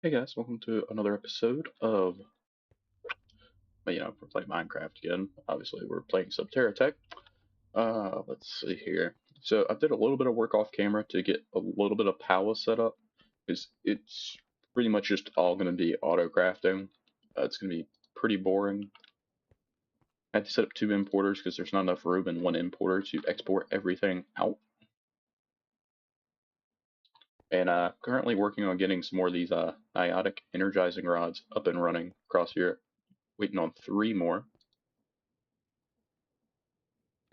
Hey guys, welcome to another episode of, we're playing Minecraft again. Obviously, we're playing SUBterra Tech. Let's see here. So I did a little bit of work off camera to get a little bit of Powah set up, because it's pretty much just all going to be auto crafting. It's going to be pretty boring. I had to set up two importers because there's not enough room in one importer to export everything out. And currently working on getting some more of these niotic energizing rods up and running across here. Waiting on 3 more.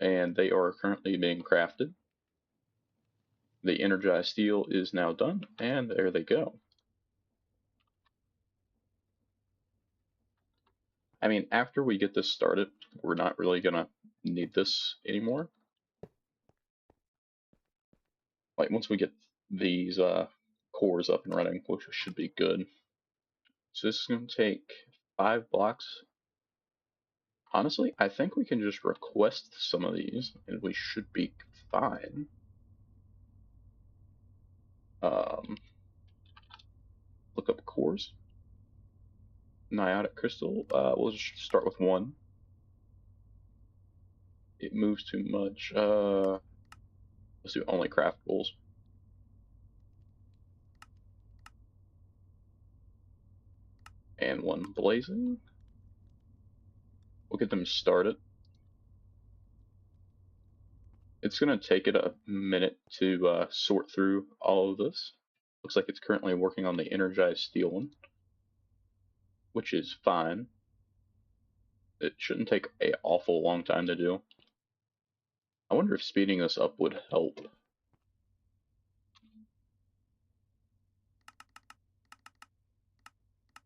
And they are currently being crafted. The energized steel is now done, and there they go. I mean, after we get this started, we're not really gonna need this anymore. Like, once we get these cores up and running, which should be good. So this is gonna take 5 blocks. Honestly, I think we can just request some of these, and we should be fine. Look up cores. Niotic crystal. We'll just start with 1. It moves too much. Let's do only craftables. And 1 blazing. We'll get them started. It's going to take it a minute to sort through all of this. Looks like it's currently working on the energized steel one, which is fine. It shouldn't take an awful long time to do. I wonder if speeding this up would help.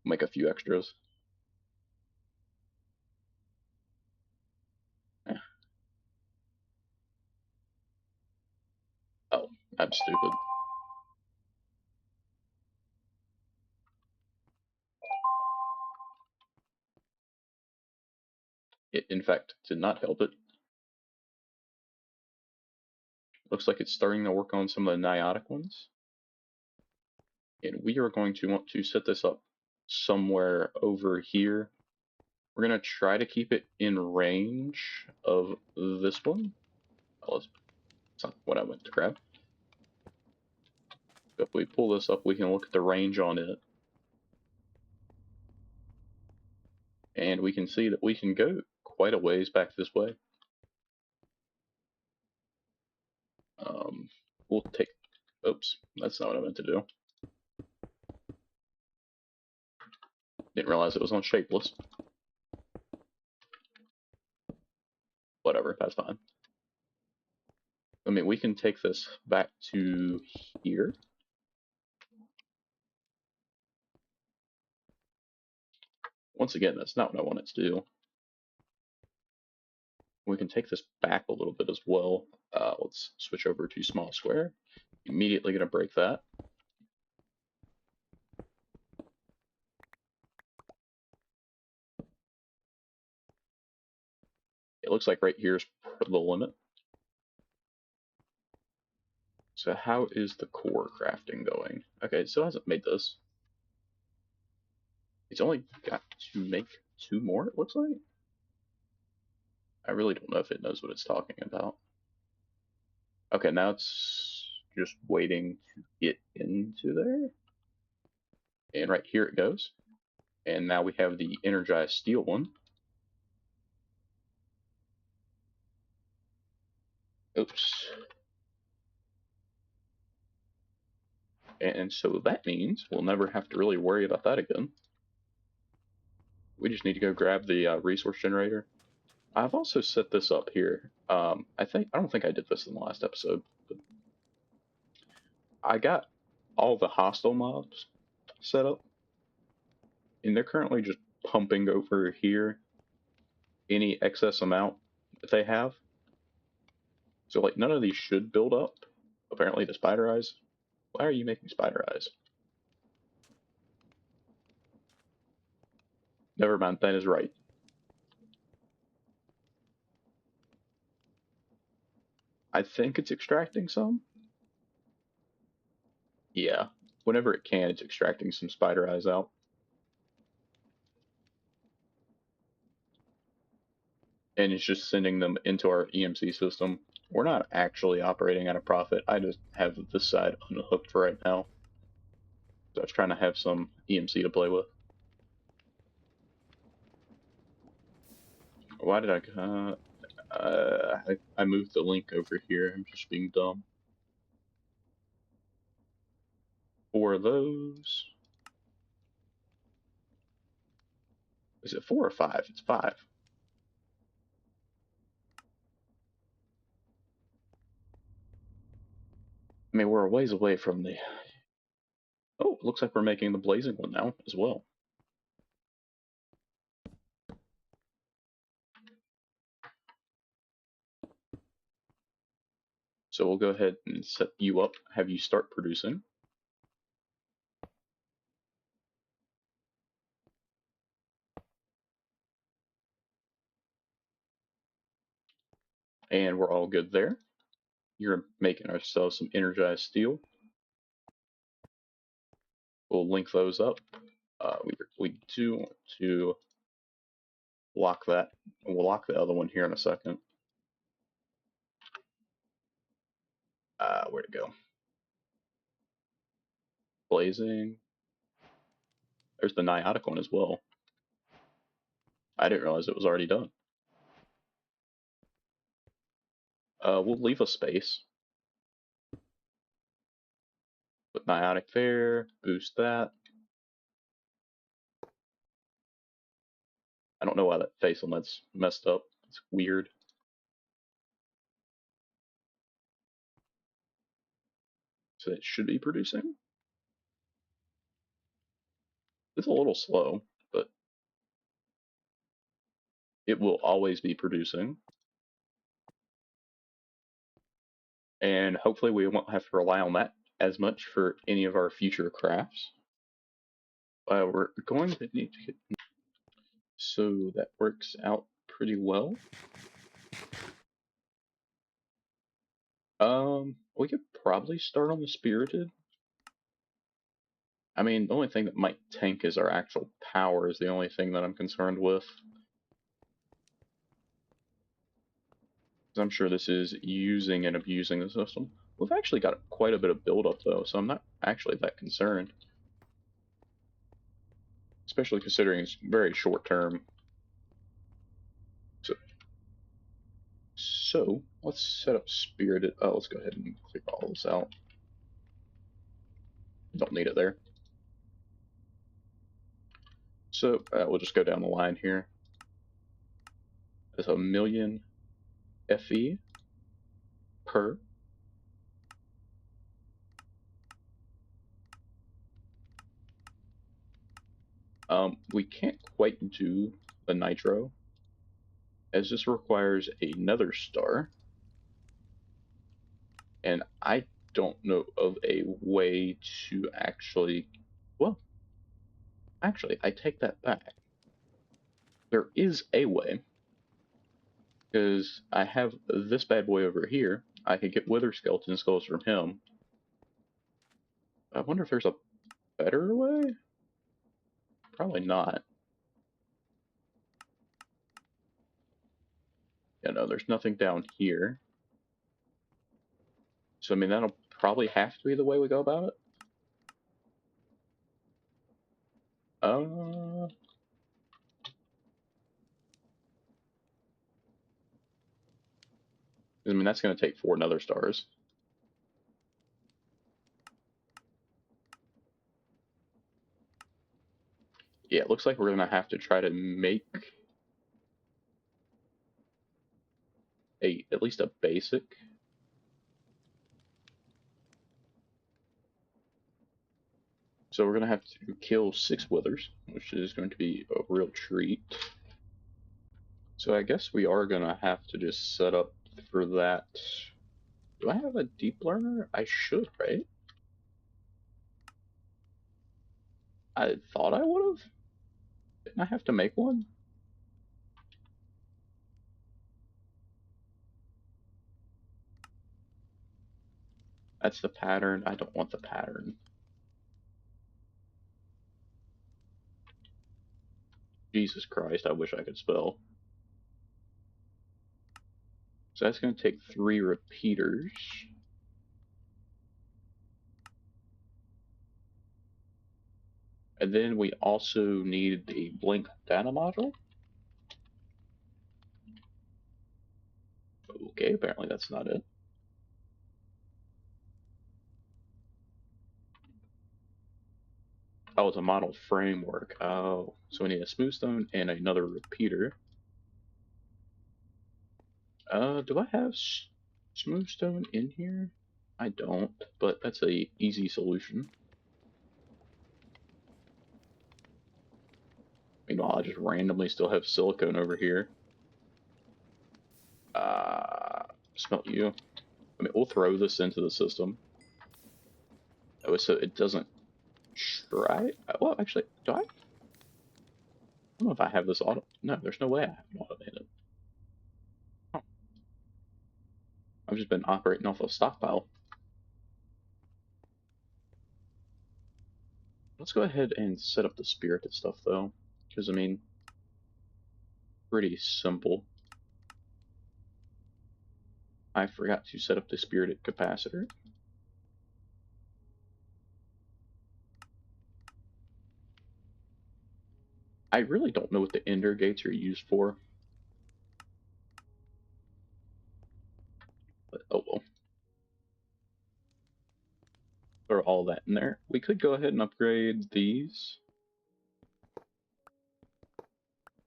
Make a few extras. Eh. Oh, I'm stupid. It, in fact, did not help it. Looks like it's starting to work on some of the niotic ones. And we are going to want to set this up somewhere over here. We're going to try to keep it in range of this one. Well, it's not what I went to grab. If we pull this up, we can look at the range on it. And we can see that we can go quite a ways back this way. We'll take, oops, that's not what I meant to do. Didn't realize it was on shapeless. Whatever, that's fine. I mean, we can take this back to here. Once again, that's not what I wanted to do. We can take this back a little bit as well. Let's switch over to small square. Immediately gonna break that. It looks like right here is the limit. So how is the core crafting going? Okay, it still hasn't made this. It's only got to make 2 more, it looks like. I really don't know if it knows what it's talking about. Okay, now it's just waiting to get into there. And right here it goes. And now we have the energized steel one. Oops. And so that means we'll never have to really worry about that again. We just need to go grab the resource generator. I've also set this up here. I don't think I did this in the last episode, but I got all the hostile mobs set up, and they're currently just pumping over here any excess amount that they have. So like none of these should build up. Apparently the spider eyes. Why are you making spider eyes? Never mind, that is right. I think it's extracting some. Yeah. whenever it can, it's extracting some spider eyes out. And it's just sending them into our EMC system. We're not actually operating at a profit. I just have this side unhooked for right now. So I was trying to have some EMC to play with. Why did I moved the link over here. I'm just being dumb. 4 of those. Is it 4 or 5? It's 5. I mean, we're a ways away from the... Oh, it looks like we're making the blazing one now as well. So we'll go ahead and set you up, have you start producing. And we're all good there. You're making ourselves some energized steel. We'll link those up. We do want to lock that. We'll lock the other one here in a second. Where'd it go? Blazing. There's the niotic one as well. I didn't realize it was already done. We'll leave a space. Put niotic there, boost that. I don't know why that face on that's messed up. It's weird. So it should be producing. It's a little slow, but it will always be producing. And hopefully we won't have to rely on that as much for any of our future crafts. We're going to need to get... So that works out pretty well. We could probably start on the spirited. I mean, the only thing that might tank is our actual power is the only thing that I'm concerned with. I'm sure this is using and abusing the system. We've actually got quite a bit of buildup though, so I'm not actually that concerned. Especially considering it's very short term. So let's set up spirited. Oh, let's go ahead and clear all this out. Don't need it there. So we'll just go down the line here. There's 1,000,000 FE per. We can't quite do the nitro, as this requires a nether star, and I don't know of a way to actually, well, actually, I take that back. There is a way, because I have this bad boy over here. I could get wither skeleton skulls from him. I wonder if there's a better way? Probably not. Yeah, no, there's nothing down here. So, I mean, that'll probably have to be the way we go about it. I mean, that's going to take 4 nether stars. Yeah, it looks like we're going to have to try to make at least a basic. So we're going to have to kill 6 withers, which is going to be a real treat. So I guess we are going to have to just set up for that. Do I have a deep learner? I should, right? I thought I would have. Didn't I have to make one? That's the pattern. I don't want the pattern. Jesus Christ, I wish I could spell. So that's going to take 3 repeaters. And then we also need the blink data module. Okay, apparently that's not it. Oh, it's a model framework. Oh, so we need a smooth stone and another repeater. Do I have smooth stone in here? I don't, but that's a easy solution. Meanwhile, I just randomly still have silicone over here. Smelt you. I mean, we'll throw this into the system. Oh, so it doesn't try. Well, actually, do I? I don't know if I have this auto. No, there's no way I have it automated. Oh, I've just been operating off a stockpile. Let's go ahead and set up the spirited stuff, though, because, I mean, pretty simple. I forgot to set up the spirited capacitor. I really don't know what the ender gates are used for. But, oh well. Throw all that in there. We could go ahead and upgrade these.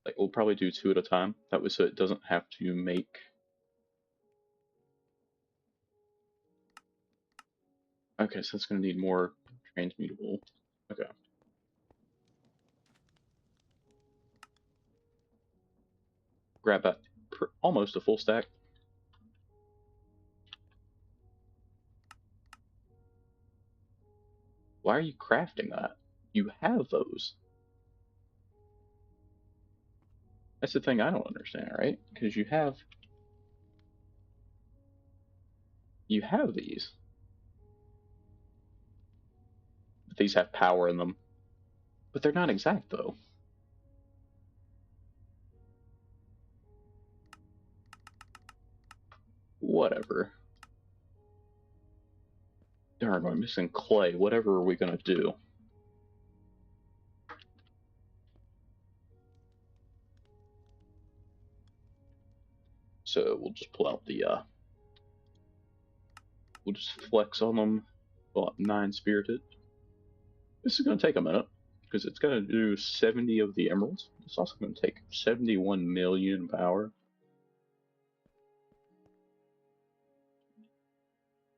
Like, we'll probably do 2 at a time. That way so it doesn't have to make... Okay, so it's going to need more transmutable. Okay. Grab that almost a full stack. Why are you crafting that? You have those. That's the thing I don't understand, right? Because you have these. But these have power in them. But they're not exact though. Whatever. Darn, I'm missing clay. Whatever are we gonna do? So we'll just pull out the we'll just flex on them. Well, 9 spirited. This is gonna take a minute because it's gonna do 70 of the emeralds. It's also gonna take 71 million power,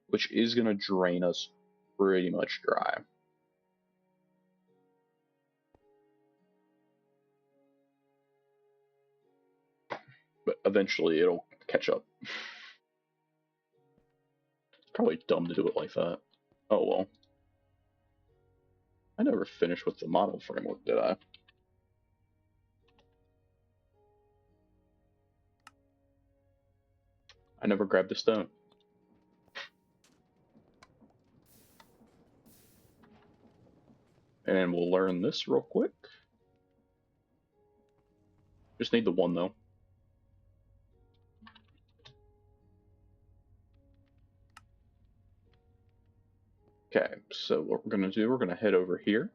which is gonna drain us pretty much dry. But eventually it'll catch up. It's probably dumb to do it like that. Oh well. I never finished with the model framework, did I? I never grabbed the stone. And we'll learn this real quick. Just need the one though. Okay, so what we're gonna do, we're gonna head over here.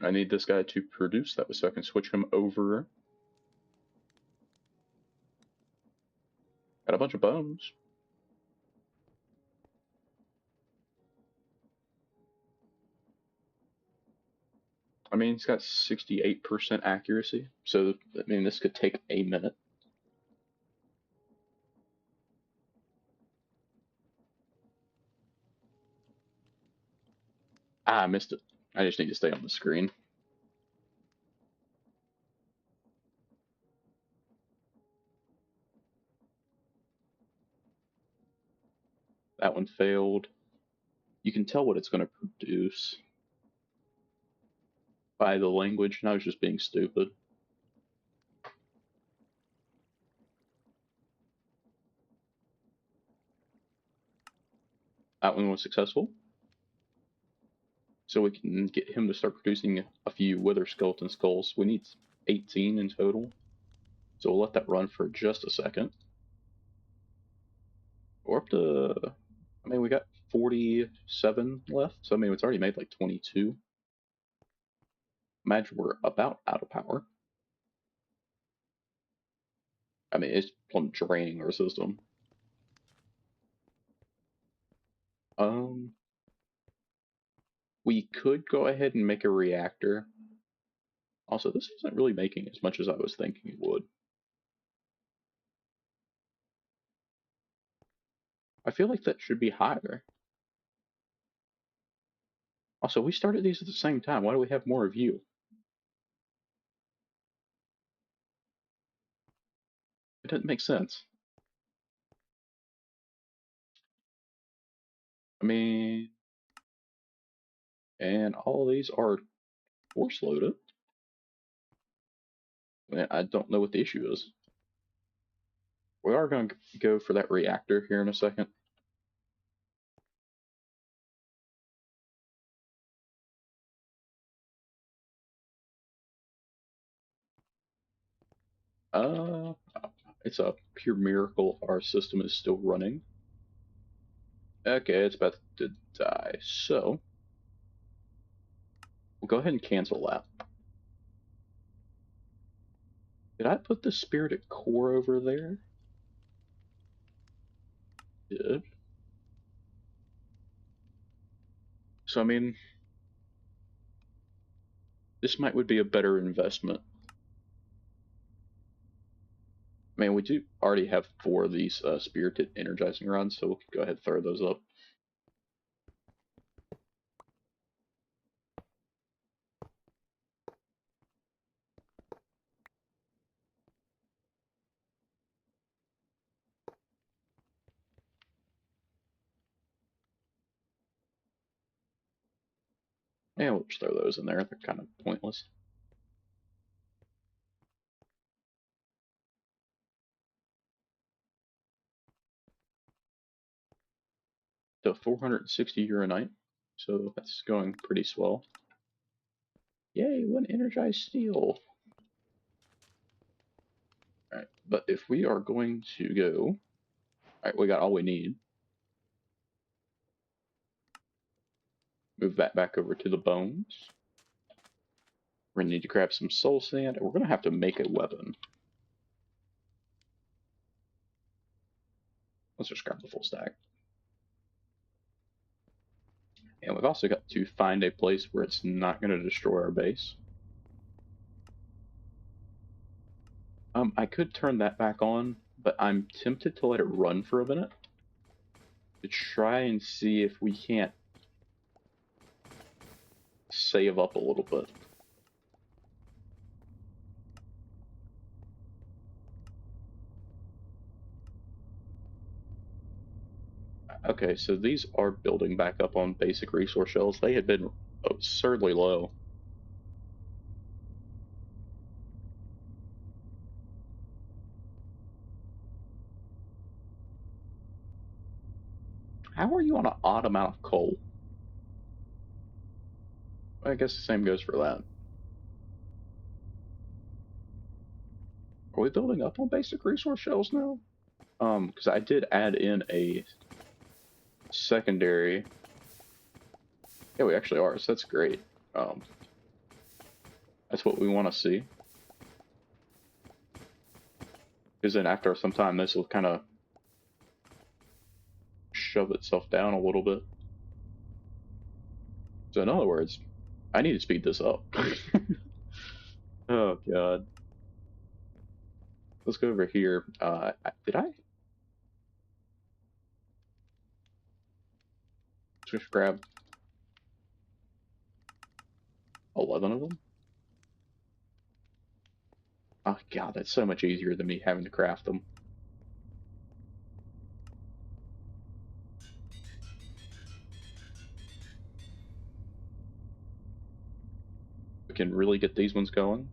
I need this guy to produce that so I can switch him over. Got a bunch of bones. I mean, he's got 68% accuracy, so I mean, this could take a minute. Ah, I missed it. I just need to stay on the screen. That one failed. You can tell what it's going to produce by the language, and I was just being stupid. That one was successful. so we can get him to start producing a few wither skeleton skulls. We need 18 in total, so we'll let that run for just a second. We're up to, I mean, we got 47 left, so I mean, it's already made like 22. Imagine we're about out of power. I mean, it's draining our system. We could go ahead and make a reactor. Also, this isn't really making as much as I was thinking it would. I feel like that should be higher. Also, we started these at the same time. Why do we have more of you? It doesn't make sense. I mean, and all of these are force loaded. I don't know what the issue is. We are going to go for that reactor here in a second. It's a pure miracle our system is still running. Okay, it's about to die, so we'll go ahead and cancel that. Did I put the spirited core over there? Did. So, I mean, this would be a better investment. I mean, we do already have 4 of these spirited energizing rods, so we'll go ahead and throw those up. Yeah, we'll just throw those in there. They're kind of pointless. To 460 euro a night, so that's going pretty swell. Yay, 1 energized steel. Alright, but if we are going to go... Alright, we got all we need. Move that back over to the bones. We're going to need to grab some soul sand, and we're going to have to make a weapon. Let's just grab the full stack. And we've also got to find a place where it's not going to destroy our base. I could turn that back on, but I'm tempted to let it run for a minute to try and see if we can't save up a little bit. Okay, so these are building back up on basic resource shells. They had been absurdly low. How are you on an odd amount of coal? I guess the same goes for that. Are we building up on basic resource shells now? Because I did add in a secondary. Yeah, we actually are, so that's great. That's what we want to see. Because then after some time, this will kind of shove itself down a little bit. So in other words, I need to speed this up. Oh god. Let's go over here. Did I? Just grab 11 of them? Oh god, that's so much easier than me having to craft them. We can really get these ones going.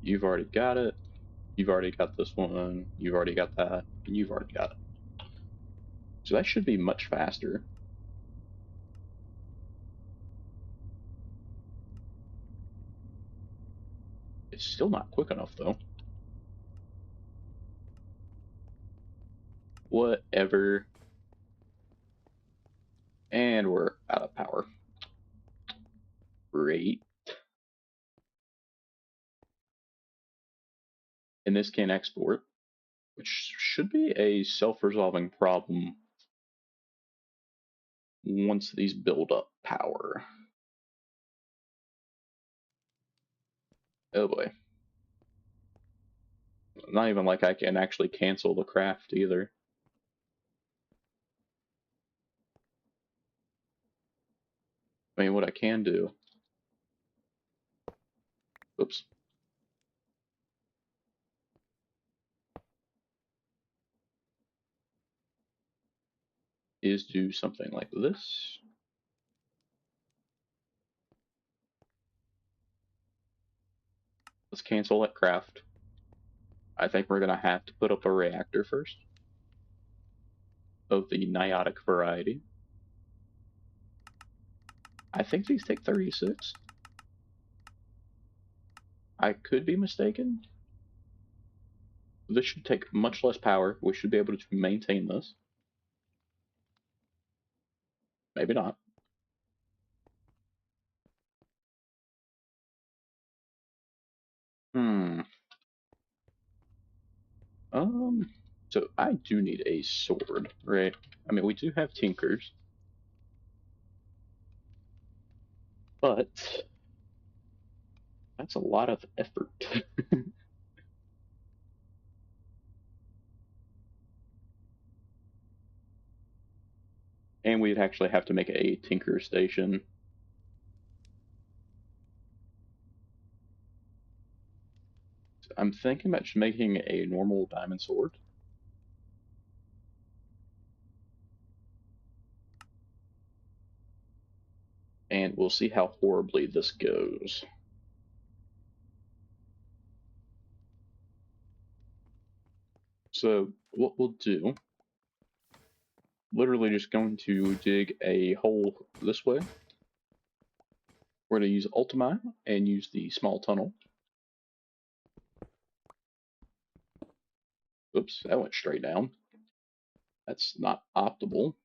You've already got it. You've already got this one, you've already got that, and you've already got it. So that should be much faster. It's still not quick enough, though. Whatever. And we're out of power. Great. And this can export, which should be a self-resolving problem once these build up power. Oh boy. Not even like I can actually cancel the craft either. I mean, what I can do, oops, is do something like this. Let's cancel that craft. I think we're going to have to put up a reactor first of the niotic variety. I think these take 36. I could be mistaken. This should take much less power. We should be able to maintain this. Maybe not. Hmm. So I do need a sword, right? I mean, we do have tinkers, but that's a lot of effort. And we'd actually have to make a tinker station. I'm thinking about just making a normal diamond sword. And we'll see how horribly this goes. So what we'll do, literally just going to dig a hole this way. We're going to use Ultima and use the small tunnel. Oops, that went straight down. That's not optimal.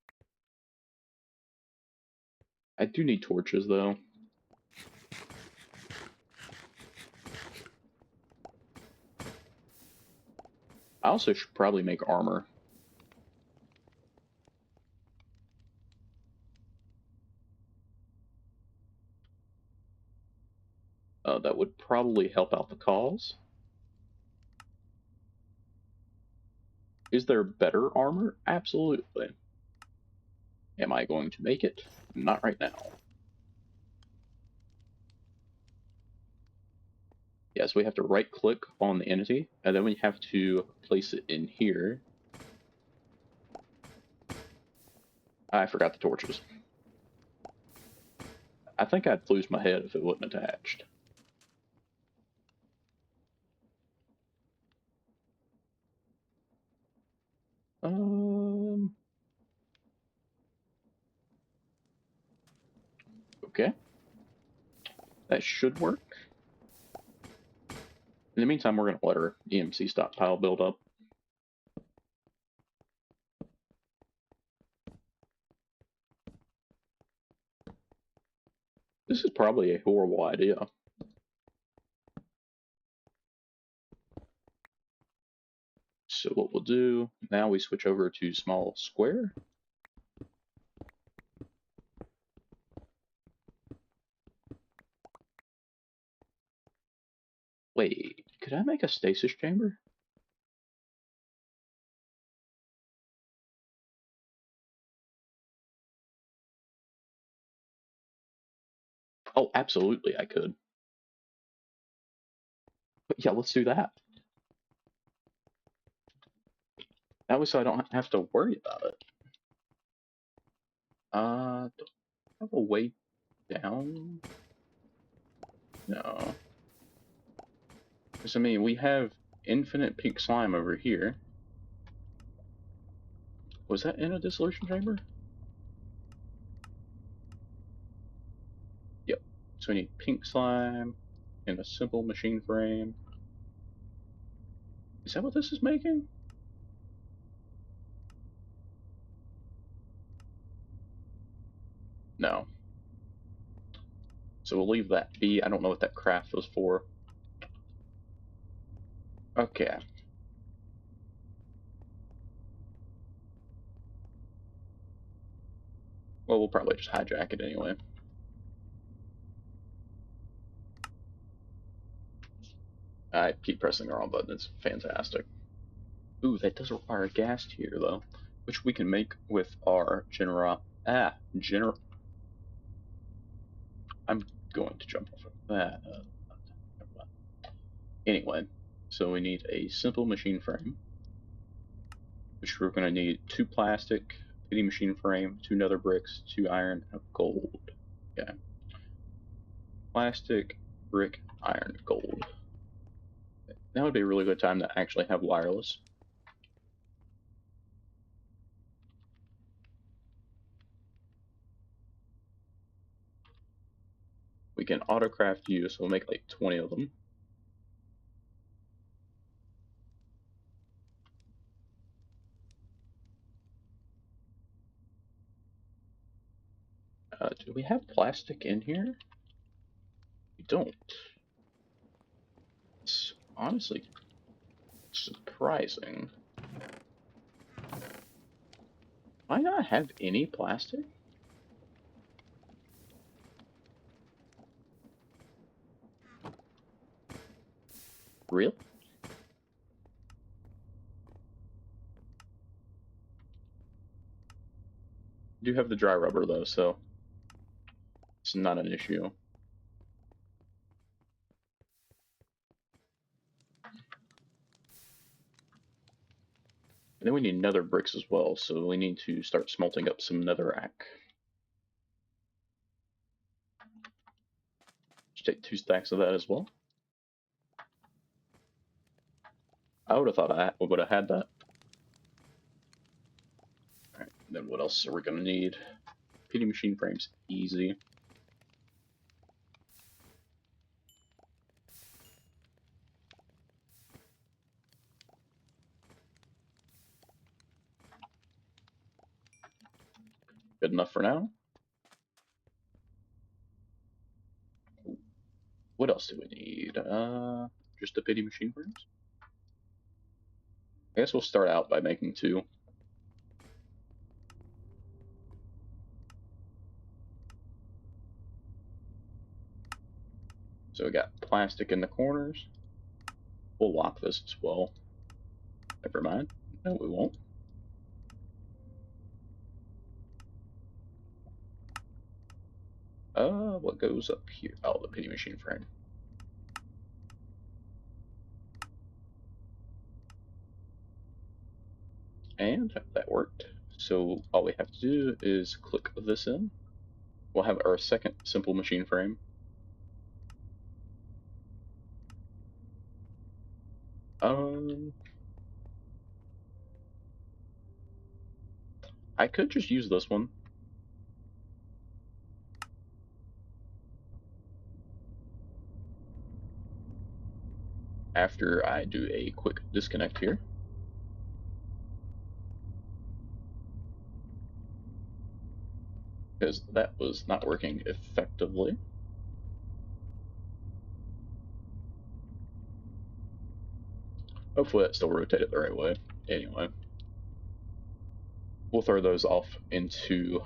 I do need torches though. I also should probably make armor. That would probably help out the cause. Is there better armor? Absolutely. Am I going to make it? Not right now. Yes, we have to right click on the entity, and then we have to place it in here. I forgot the torches. I think I'd lose my head if it wasn't attached. Okay. That should work. In the meantime, we're going to let our EMC stockpile build up. This is probably a horrible idea. So what we'll do, now we switch over to small square. Wait, could I make a stasis chamber? Oh, absolutely I could. But yeah, let's do that. That way so I don't have to worry about it. Do I have a way down? No. Because, I mean, we have infinite pink slime over here. Was that in a dissolution chamber? Yep. So we need pink slime and a simple machine frame. Is that what this is making? No. So we'll leave that be. I don't know what that craft was for. Okay. Well, we'll probably just hijack it anyway. I keep pressing the wrong button. It's fantastic. Ooh, that does require a gas tier, though, which we can make with our I'm going to jump off of that. Anyway, so we need a simple machine frame, which we're going to need 2 plastic, pity machine frame, 2 nether bricks, 2 iron, and gold. Okay. Plastic, brick, iron, gold. That would be a really good time to actually have wireless. We can autocraft you, so we'll make like 20 of them. Do we have plastic in here? We don't. It's honestly surprising. Why not have any plastic? Really? I do have the dry rubber though, so it's not an issue. And then we need nether bricks as well, so we need to start smelting up some netherrack. Just take 2 stacks of that as well. I would have thought I would have had that. Alright, then what else are we gonna need? Pity machine frames, easy. Good enough for now. What else do we need? Just the pity machine frames? I guess we'll start out by making 2. So we got plastic in the corners. We'll lock this as well. Never mind. No, we won't. What goes up here? Oh, the pity machine frame. And that worked. So all we have to do is click this in. We'll have our second simple machine frame. I could just use this one. After I do a quick disconnect here. Because that was not working effectively. Hopefully that still rotated the right way. Anyway, we'll throw those off into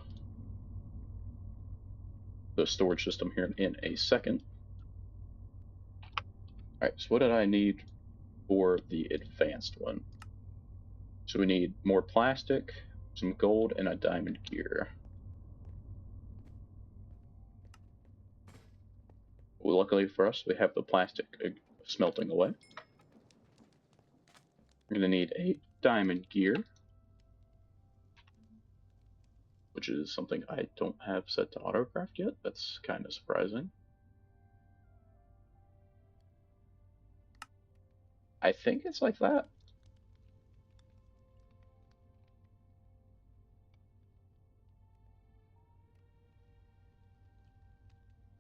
the storage system here in a second. Alright, so what did I need for the advanced one? So we need more plastic, some gold, and a diamond gear. Well, luckily for us, we have the plastic smelting away. We're going to need a diamond gear, which is something I don't have set to autocraft yet. That's kind of surprising. I think it's like that.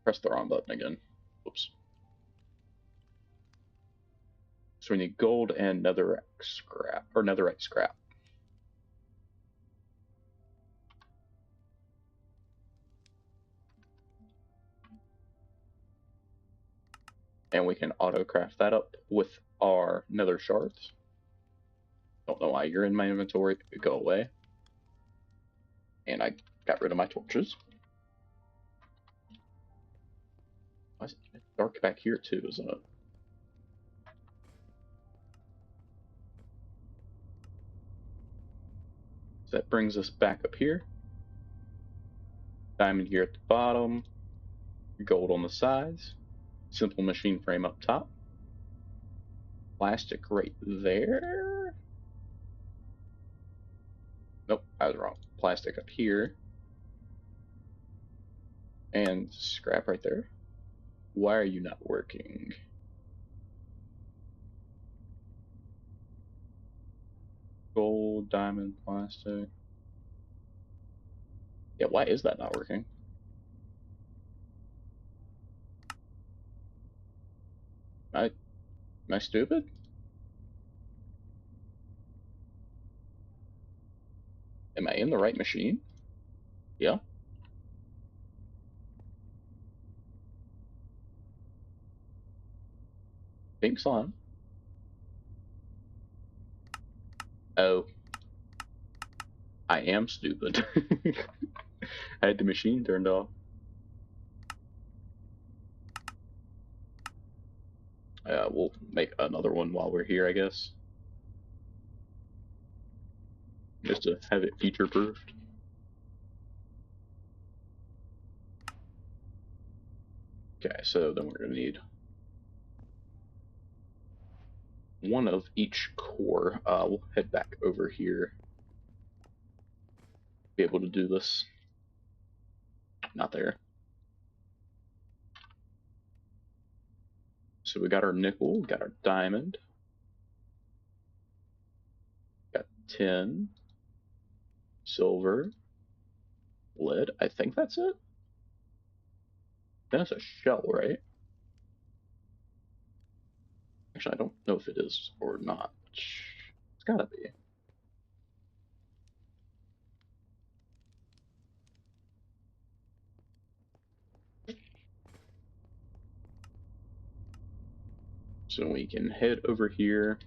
Press the wrong button again. Whoops. So we need gold and netherite scrap, or netherite scrap. And we can auto craft that up with our nether shards. Don't know why you're in my inventory. Go away. And I got rid of my torches. Why is it dark back here too, isn't it? So that brings us back up here. Diamond here at the bottom. Gold on the sides. Simple machine frame up top. Plastic right there. Nope, I was wrong. Plastic up here. And scrap right there. Why are you not working? Gold, diamond, plastic. Yeah, why is that not working? Am I stupid? Am I in the right machine? Yeah. Pink slime. Oh. I am stupid. I had the machine turned off. We'll make another one while we're here, I guess. Just to have it future-proofed. Okay, so then we're going to need one of each core. We'll head back over here. Be able to do this. Not there. So we got our nickel, got our diamond, got tin, silver, lead. I think that's it. Then it's a shell, right? Actually, I don't know if it is or not. It's gotta be. So we can head over here.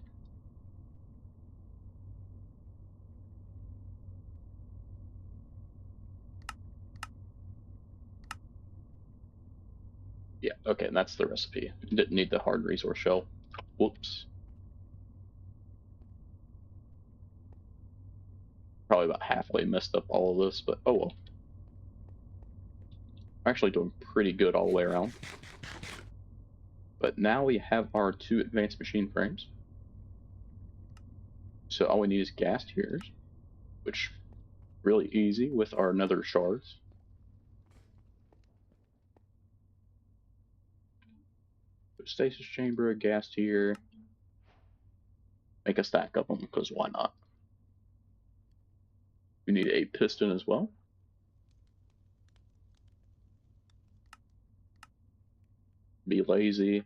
Yeah, okay, and that's the recipe. Didn't need the hard resource shell. Whoops. Probably about halfway messed up all of this, but oh well. I'm actually doing pretty good all the way around. But now we have our 2 advanced machine frames. So all we need is gas tiers, which really easy with our nether shards. So stasis chamber, a gas tier. Make a stack of them, because why not? We need a piston as well. Be lazy.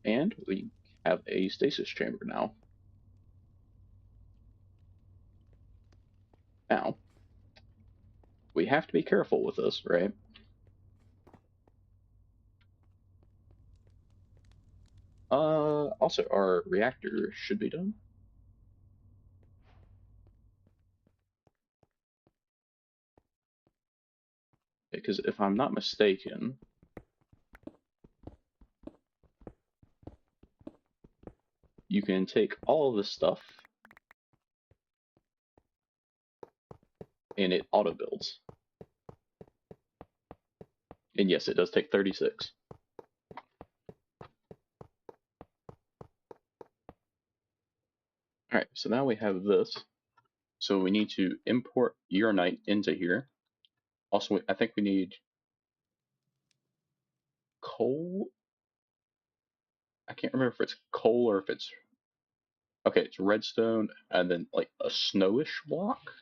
And we have a stasis chamber now. Now, we have to be careful with this, right? Also, our reactor should be done. Because if I'm not mistaken, you can take all of this stuff and it auto builds. And yes, it does take 36. Alright, so now we have this. So we need to import uranite into here. Also, I think we need coal. I can't remember if it's coal or if it's okay. It's redstone and then like a snowish block.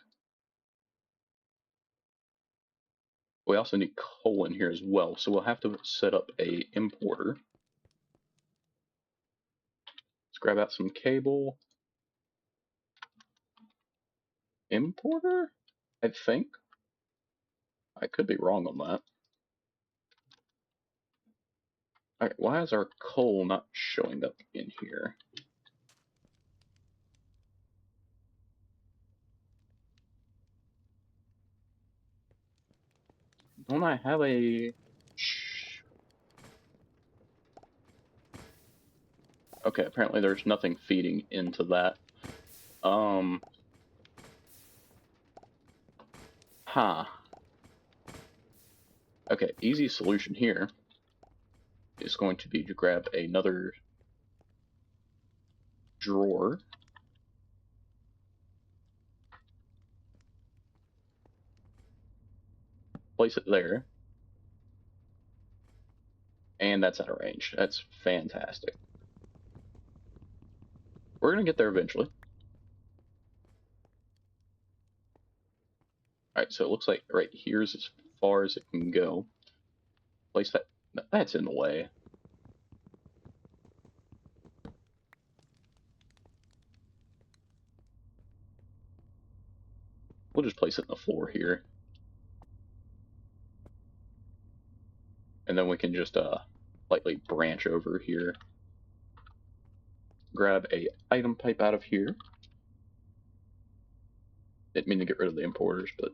We also need coal in here as well, so we'll have to set up a importer. Let's grab out some cable. Importer? I think. I could be wrong on that. Alright, why is our coal not showing up in here? Don't I have a... Okay, apparently there's nothing feeding into that. Huh. Okay, easy solution here is going to be to grab another drawer. Place it there. And that's out of range. That's fantastic. We're going to get there eventually. Alright, so it looks like right here's as far as it can go. Place that. That's in the way. We'll just place it in the floor here. And then we can just lightly branch over here. Grab a item pipe out of here. Didn't mean to get rid of the importers, but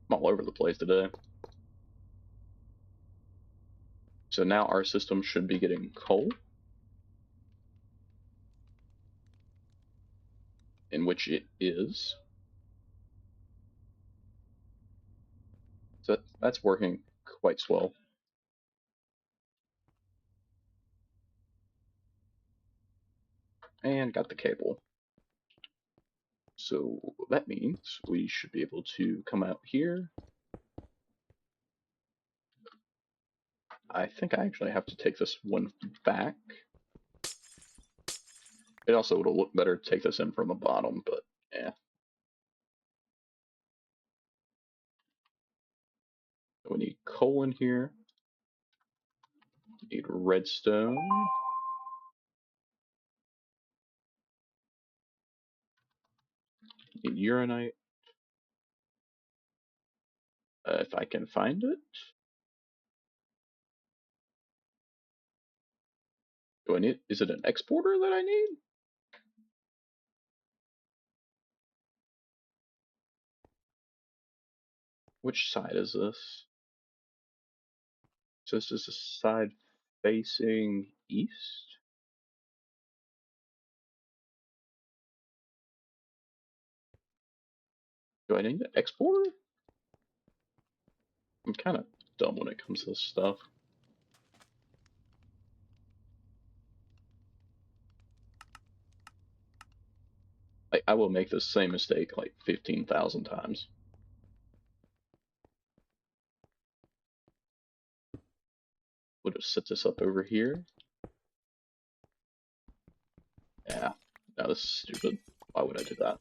I'm all over the place today. So now our system should be getting coal, in which it is. So that's working quite swell. And got the cable. So that means we should be able to come out here. I think I actually have to take this one back. It also would have looked better to take this in from the bottom, but yeah. We need coal in here. We need redstone. We need uranite. If I can find it. Do I need? Is it an exporter that I need? Which side is this? So this is the side facing east? Do I need an exporter? I'm kind of dumb when it comes to this stuff. Like, I will make the same mistake like 15,000 times. We'll just set this up over here. Yeah, no, this is stupid. Why would I do that?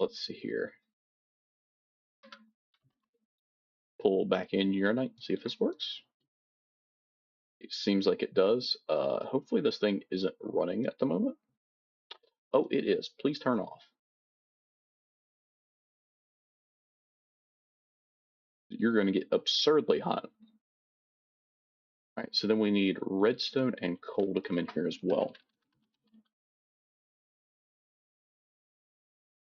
Let's see here. Pull back in uranite, see if this works. It seems like it does. Hopefully this thing isn't running at the moment. Oh, it is. Please turn off. You're going to get absurdly hot. Alright, so then we need redstone and coal to come in here as well.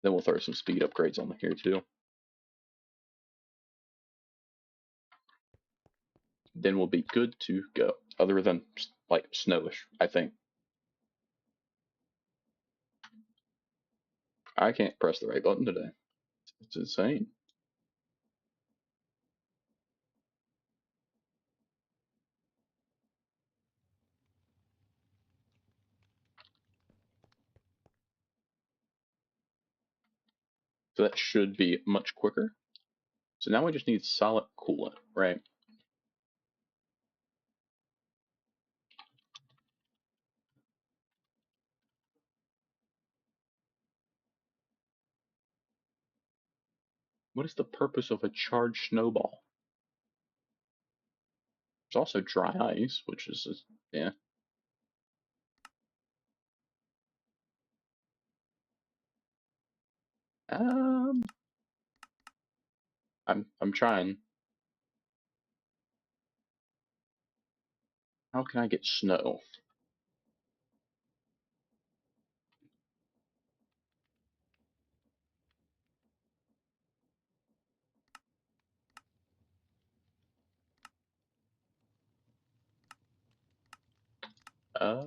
Then we'll throw some speed upgrades on here too. Then we'll be good to go. Other than like snowish, I think. I can't press the right button today. It's insane. So that should be much quicker. So now we just need solid coolant, right? What is the purpose of a charged snowball? There's also dry ice, which is just, yeah. Um, I'm trying. How can I get snow? Uh,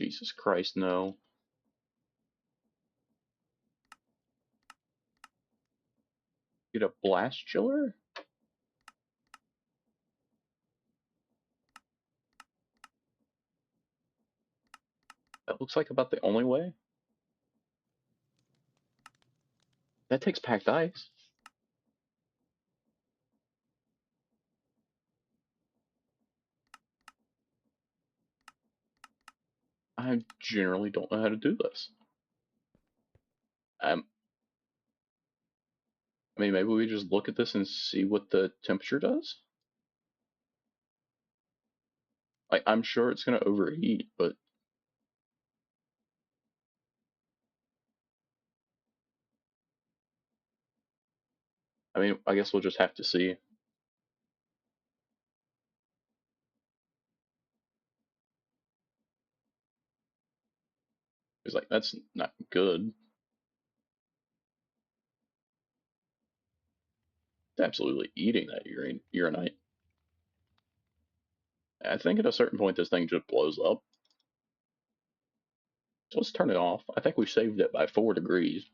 Jesus Christ, no. Get a blast chiller? That looks like about the only way. That takes packed ice. I generally don't know how to do this. Um, I mean, maybe we just look at this and see what the temperature does? Like, I'm sure it's gonna overheat, but I mean, I guess we'll just have to see. It's like, that's not good. It's absolutely eating that uranite. I think at a certain point this thing just blows up. So let's turn it off. I think we saved it by 4 degrees.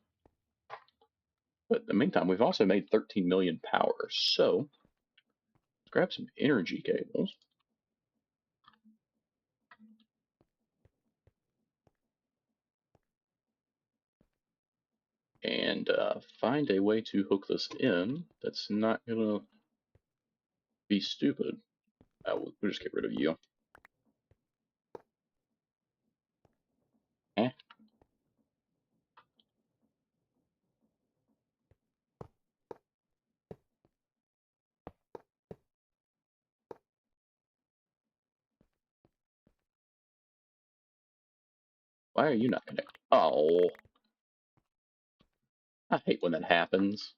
But in the meantime, we've also made 13 million power. So let's grab some energy cables and find a way to hook this in that's not gonna be stupid. We'll just get rid of you. Eh, why are you not connected? Oh, I hate when that happens.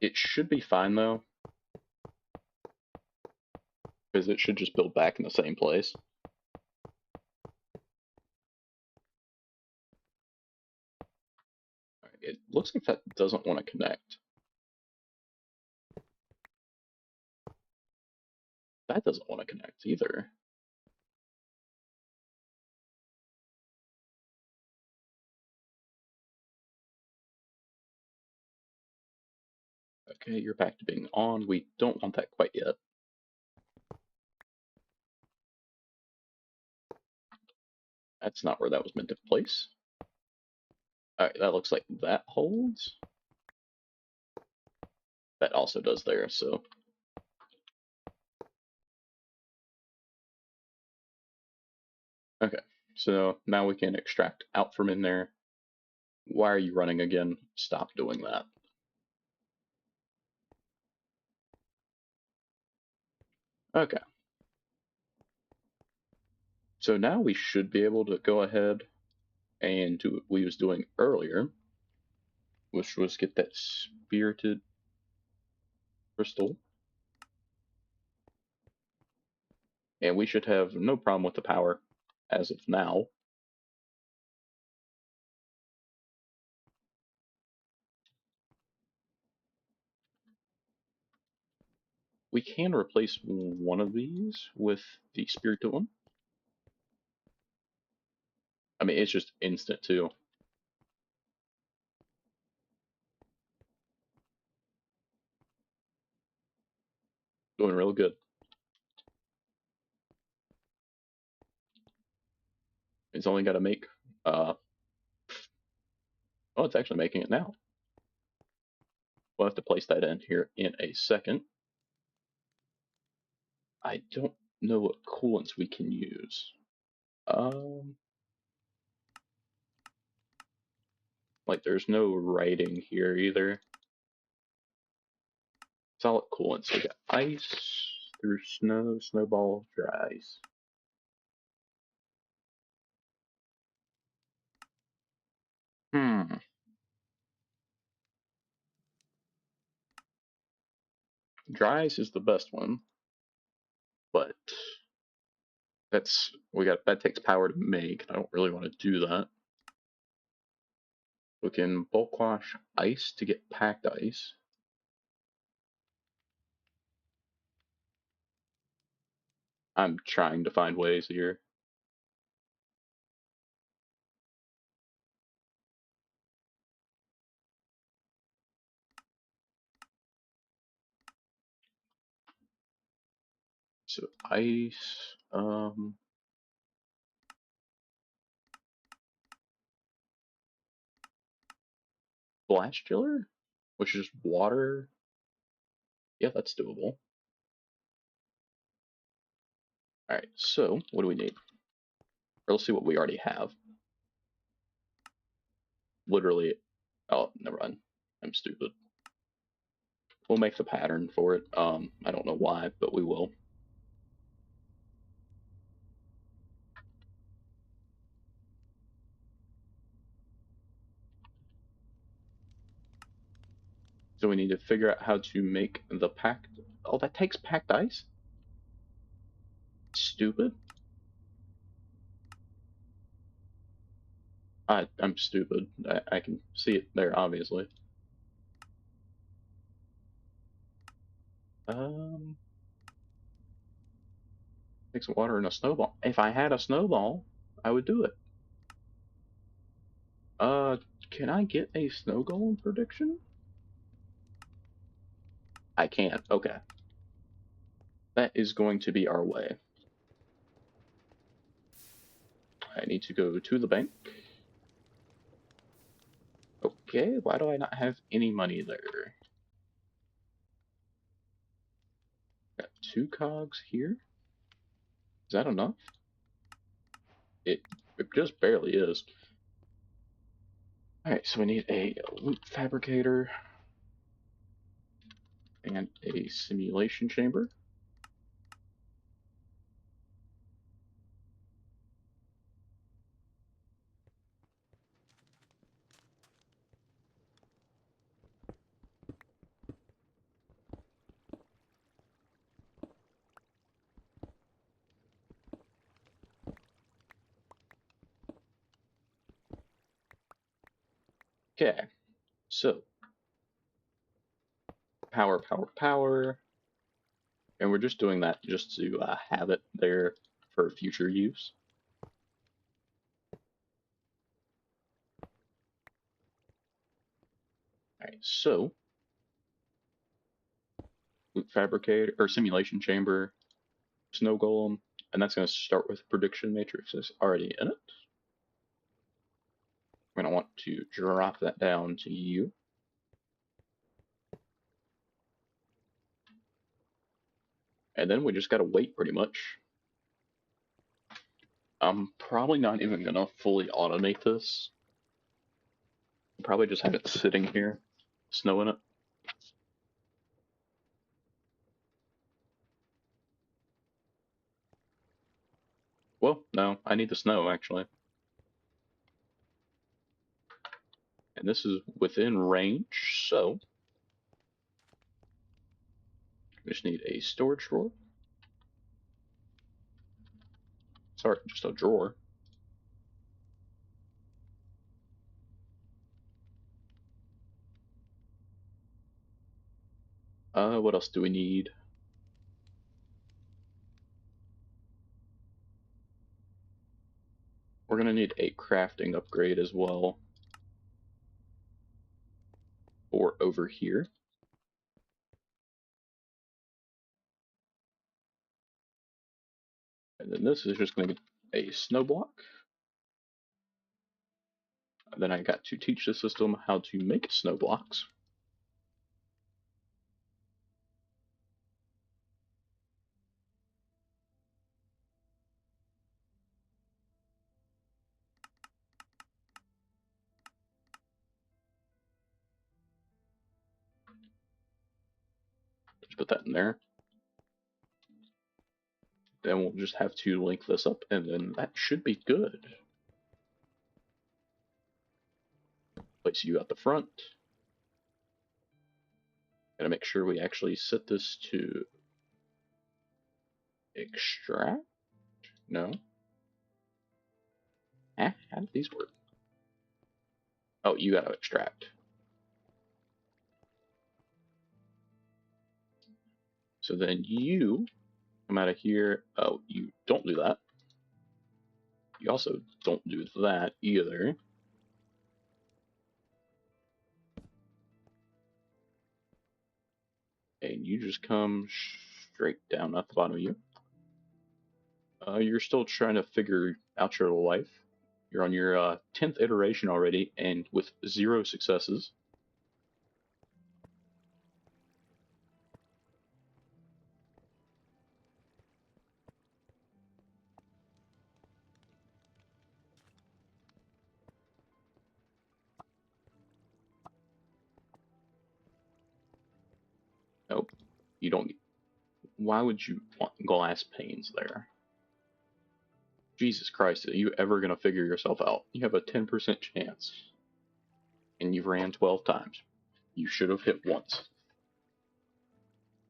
It should be fine though, because it should just build back in the same place. Right, it looks like that doesn't want to connect. That doesn't want to connect either. Okay, you're back to being on. We don't want that quite yet. That's not where that was meant to place. Alright, that looks like that holds. That also does there, so. Okay, so now we can extract out from in there. Why are you running again? Stop doing that. Okay. So now we should be able to go ahead and do what we was doing earlier, which was get that spirited crystal. And we should have no problem with the power as of now. We can replace one of these with the spirited one. I mean, it's just instant too. Doing real good. It's only got to make, oh, it's actually making it now. We'll have to place that in here in a second. I don't know what coolants we can use. Like there's no writing here either. Solid coolants. We got ice through snow, snowball, dry ice. Dry ice is the best one, but that takes power to make. I don't really want to do that. We can bulk wash ice to get packed ice. I'm trying to find ways here. So ice, blast chiller, which is water. Yeah, that's doable. All right, so what do we need? Or let's see what we already have. Literally, oh, never mind. I'm stupid. We'll make the pattern for it. I don't know why, but we will. So we need to figure out how to make the packed. Oh, that takes packed ice? Stupid. I'm stupid. I can see it there, obviously. Um, Take some water and a snowball. If I had a snowball, I would do it. Uh, can I get a snow golem prediction? I can't. Okay. That is going to be our way. I need to go to the bank. Okay, why do I not have any money there? Got 2 cogs here. Is that enough? It just barely is. Alright, so we need a loot fabricator and a simulation chamber. Okay, so power, power, power. And we're just doing that just to have it there for future use. Alright, so loot fabricator or simulation chamber, snow golem, and that's going to start with prediction matrices already in it. We're going to want to drop that down to you. And then we just got to wait pretty much. I'm probably not even going to fully automate this. I'll probably just have it sitting here, snow in it. Well, no, I need the snow actually. And this is within range, so we just need a storage drawer. Sorry, just a drawer. What else do we need? We're gonna need a crafting upgrade as well. Or over here. And then this is just gonna be a snow block. Then I got to teach the system how to make snow blocks. Just put that in there. Then we'll just have to link this up, and then that should be good. Place you at the front. Gotta make sure we actually set this to extract. No. How do these work? Oh, you gotta extract. So then you come out of here. Oh, you don't do that. You also don't do that either. And you just come straight down at the bottom of you. You're still trying to figure out your life. You're on your 10th iteration already, and with 0 successes. Nope, you don't. Why would you want glass panes there? Jesus Christ, are you ever going to figure yourself out? You have a 10% chance. And you've ran 12 times. You should have hit once.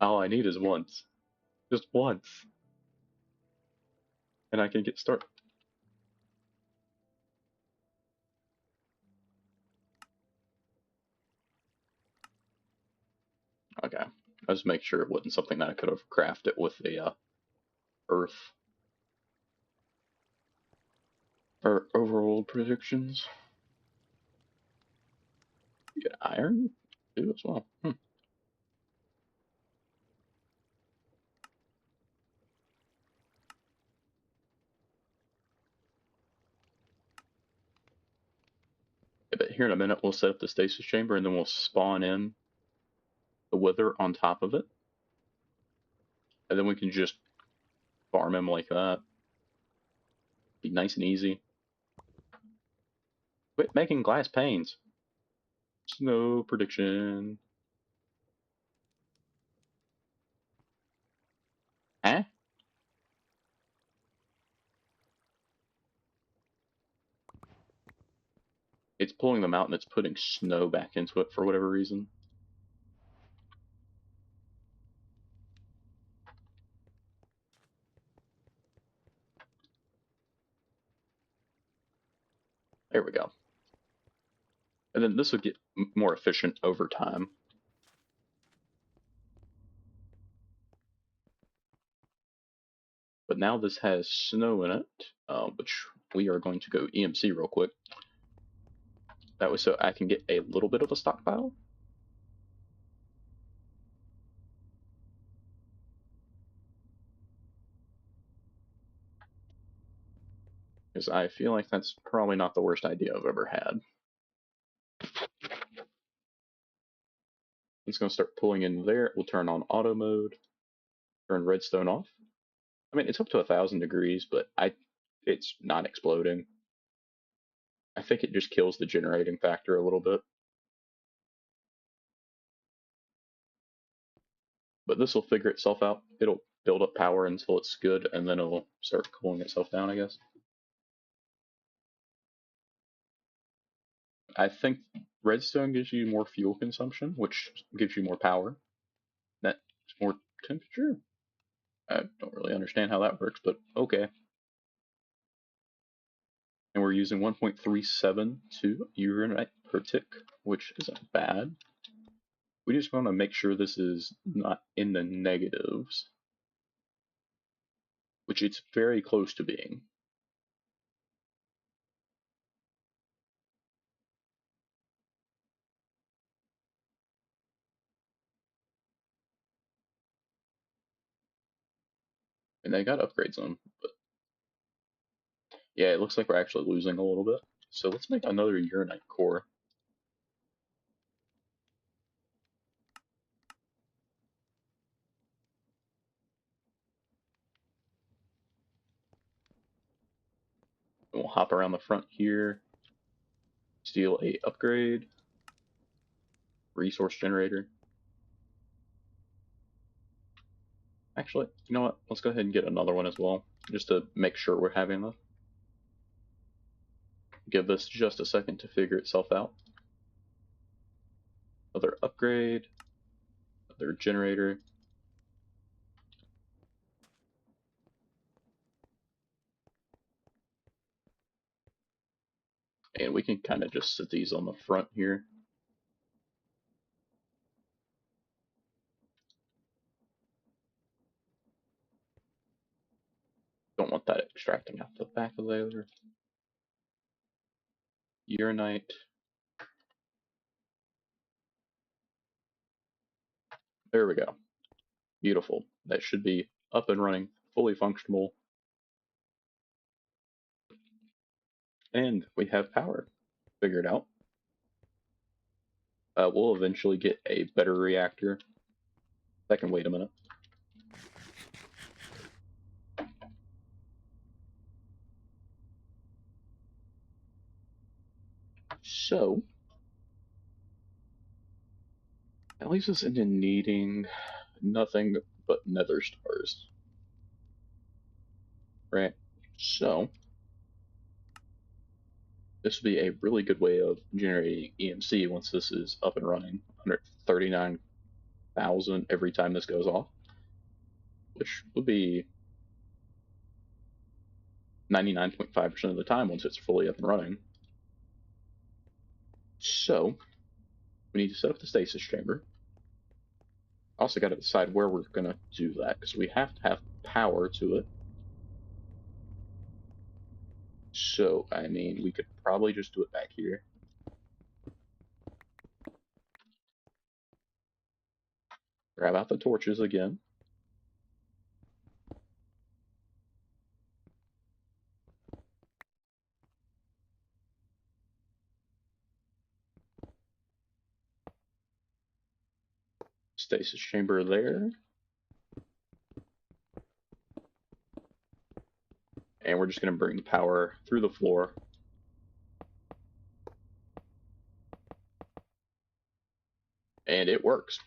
All I need is once. Just once. And I can get started. Okay. I just make sure it wasn't something that I could have crafted with the earth. Or overworld predictions. You get iron too as well. Yeah, but here in a minute we'll set up the stasis chamber and then we'll spawn in the wither on top of it. And then we can just farm him like that. Be nice and easy. Quit making glass panes. Snow prediction. Huh? It's pulling them out and it's putting snow back into it for whatever reason. There we go. And then this will get more efficient over time. But now this has snow in it, which we are going to go EMC real quick. That way so I can get a little bit of a stockpile. Because I feel like that's probably not the worst idea I've ever had. It's going to start pulling in there. We'll turn on auto mode, turn redstone off. I mean, it's up to 1,000 degrees, but it's not exploding. I think it just kills the generating factor a little bit. But this will figure itself out. It'll build up power until it's good, and then it'll start cooling itself down, I guess. I think redstone gives you more fuel consumption, which gives you more power. That's more temperature. I don't really understand how that works, but okay. And we're using 1.372 uranite per tick, which isn't bad. We just want to make sure this is not in the negatives, which it's very close to being. And they got upgrades on, but yeah, it looks like we're actually losing a little bit. So let's make another uranite core. And we'll hop around the front here, steal a upgrade, resource generator. Actually, you know what? Let's go ahead and get another one as well, just to make sure we're having enough. Give this just a second to figure itself out. Another upgrade, another generator. And we can kind of just set these on the front here. Don't want that extracting out the back of the other. Uranite. There we go. Beautiful. That should be up and running, fully functional. And we have power figured out. We'll eventually get a better reactor. That can wait a minute. So, that leaves us into needing nothing but nether stars. Right? So, this would be a really good way of generating EMC once this is up and running. 139,000 every time this goes off, which would be 99.5% of the time once it's fully up and running. So, we need to set up the stasis chamber. Also got to decide where we're going to do that, because we have to have power to it. So, I mean, we could probably just do it back here. Grab out the torches again. Stasis chamber there. And we're just going to bring the power through the floor. And it works.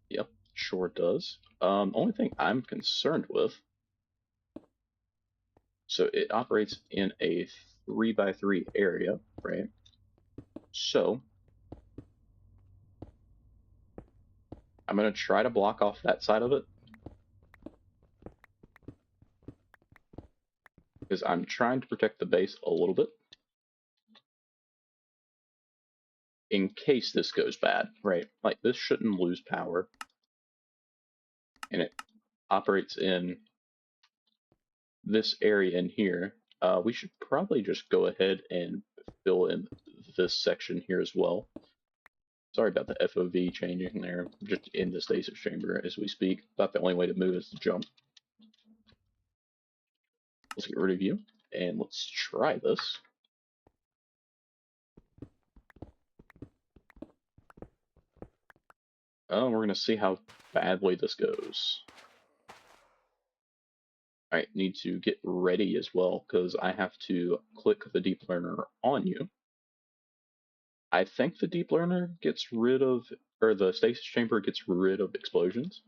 Yep, sure does. Only thing I'm concerned with, so it operates in a 3x3 area, right? So I'm going to try to block off that side of it, because I'm trying to protect the base a little bit in case this goes bad, right? Like, this shouldn't lose power, and it operates in this area in here. We should probably just go ahead and fill in this section here as well. Sorry about the FOV changing there, just in the stasis chamber as we speak. Thought the only way to move is to jump. Let's get rid of you, and let's try this. Oh, we're gonna see how badly this goes. Alright, need to get ready as well, because I have to click the deep learner on you. I think the deep learner gets rid of, or the stasis chamber gets rid of explosions.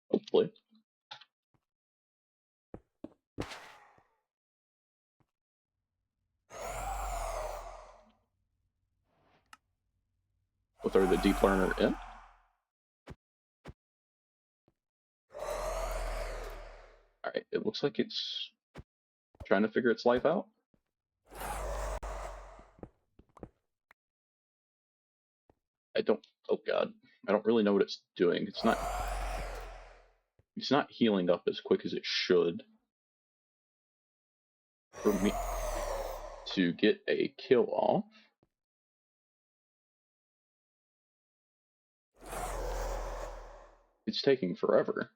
Hopefully. We'll throw the deep learner in. Alright, it looks like it's trying to figure its life out. Oh god, I don't really know what it's doing. It's not healing up as quick as it should for me to get a kill off. It's taking forever.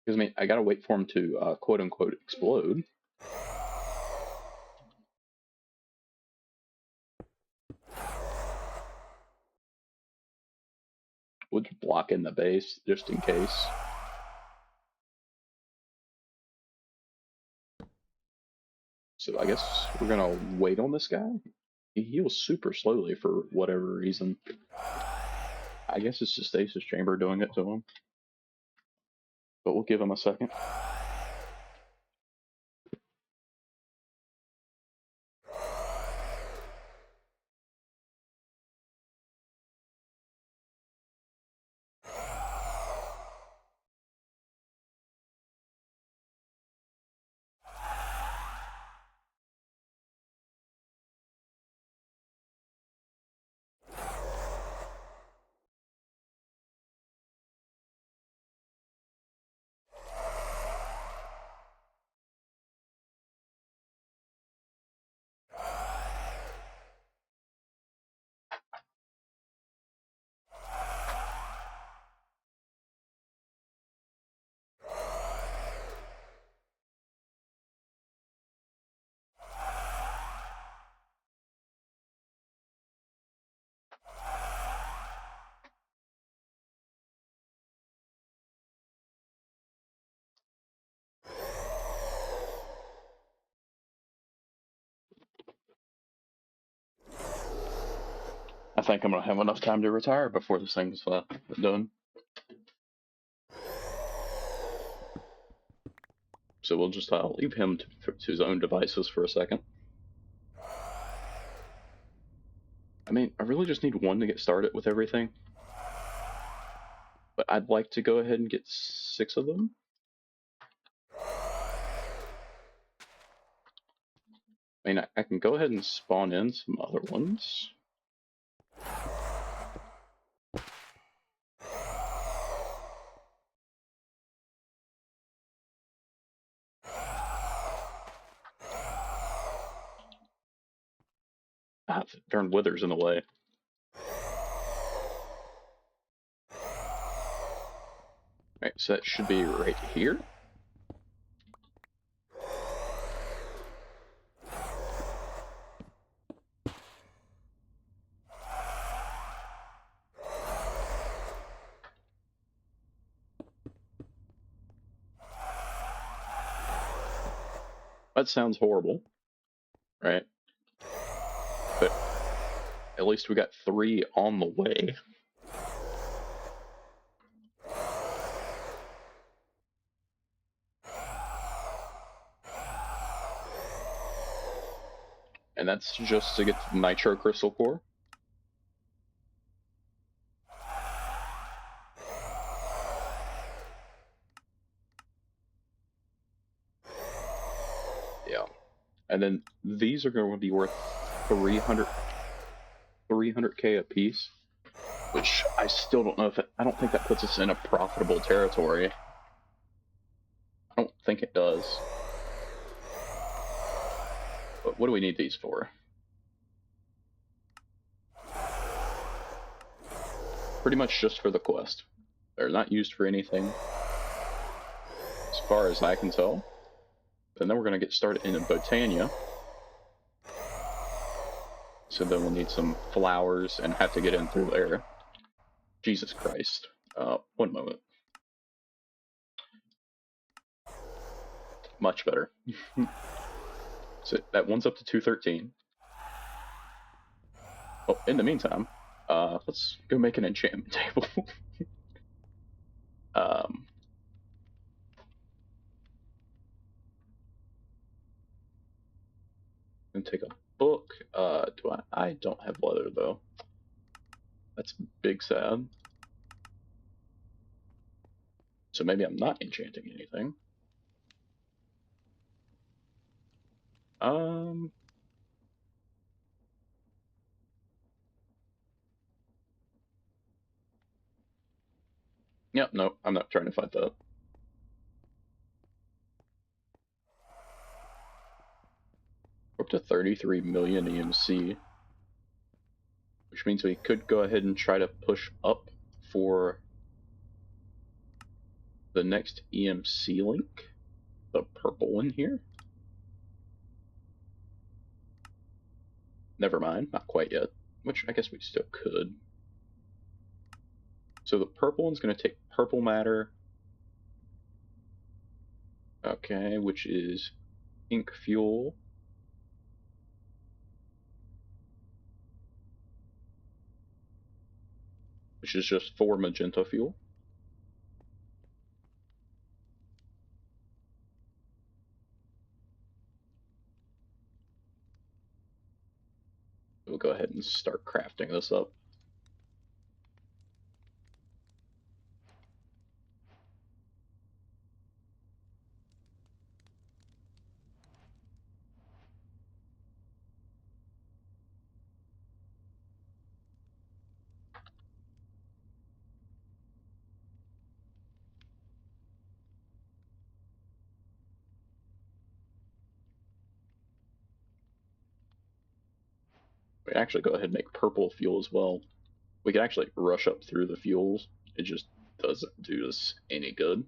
Because I mean, I gotta wait for him to quote unquote explode. We'll just block in the base just in case. So I guess we're gonna wait on this guy. He heals super slowly for whatever reason. I guess it's the stasis chamber doing it to him. But we'll give him a second. I think I'm gonna have enough time to retire before this thing's done. So we'll just leave him to his own devices for a second. I mean, I really just need one to get started with everything. But I'd like to go ahead and get 6 of them. I mean, I can go ahead and spawn in some other ones. Ah, darn wither's in the way. Right, so that should be right here. That sounds horrible, right? But at least we got 3 on the way. And that's just to get the nitro crystal core. Yeah. And then these are going to be worth 300k a piece, which I still don't know if I don't think that puts us in a profitable territory. I don't think it does. But what do we need these for? Pretty much just for the quest. They're not used for anything, as far as I can tell. And then we're going to get started in Botania. So then we'll need some flowers and have to get in through there. Jesus Christ. 1 moment. Much better. So that one's up to 213. Oh, in the meantime, let's go make an enchantment table. And take a book. I don't have leather though. That's big sad. So maybe I'm not enchanting anything. Yeah, no, I'm not trying to fight that. We're up to 33 million EMC, which means we could go ahead and try to push up for the next EMC link, the purple one here. Never mind, not quite yet, which I guess we still could. So the purple one's going to take purple matter, okay, which is pink fuel. Which is just 4 magenta fuel. We'll go ahead and start crafting this up. We can actually go ahead and make purple fuel as well. We can actually rush up through the fuels. It just doesn't do us any good.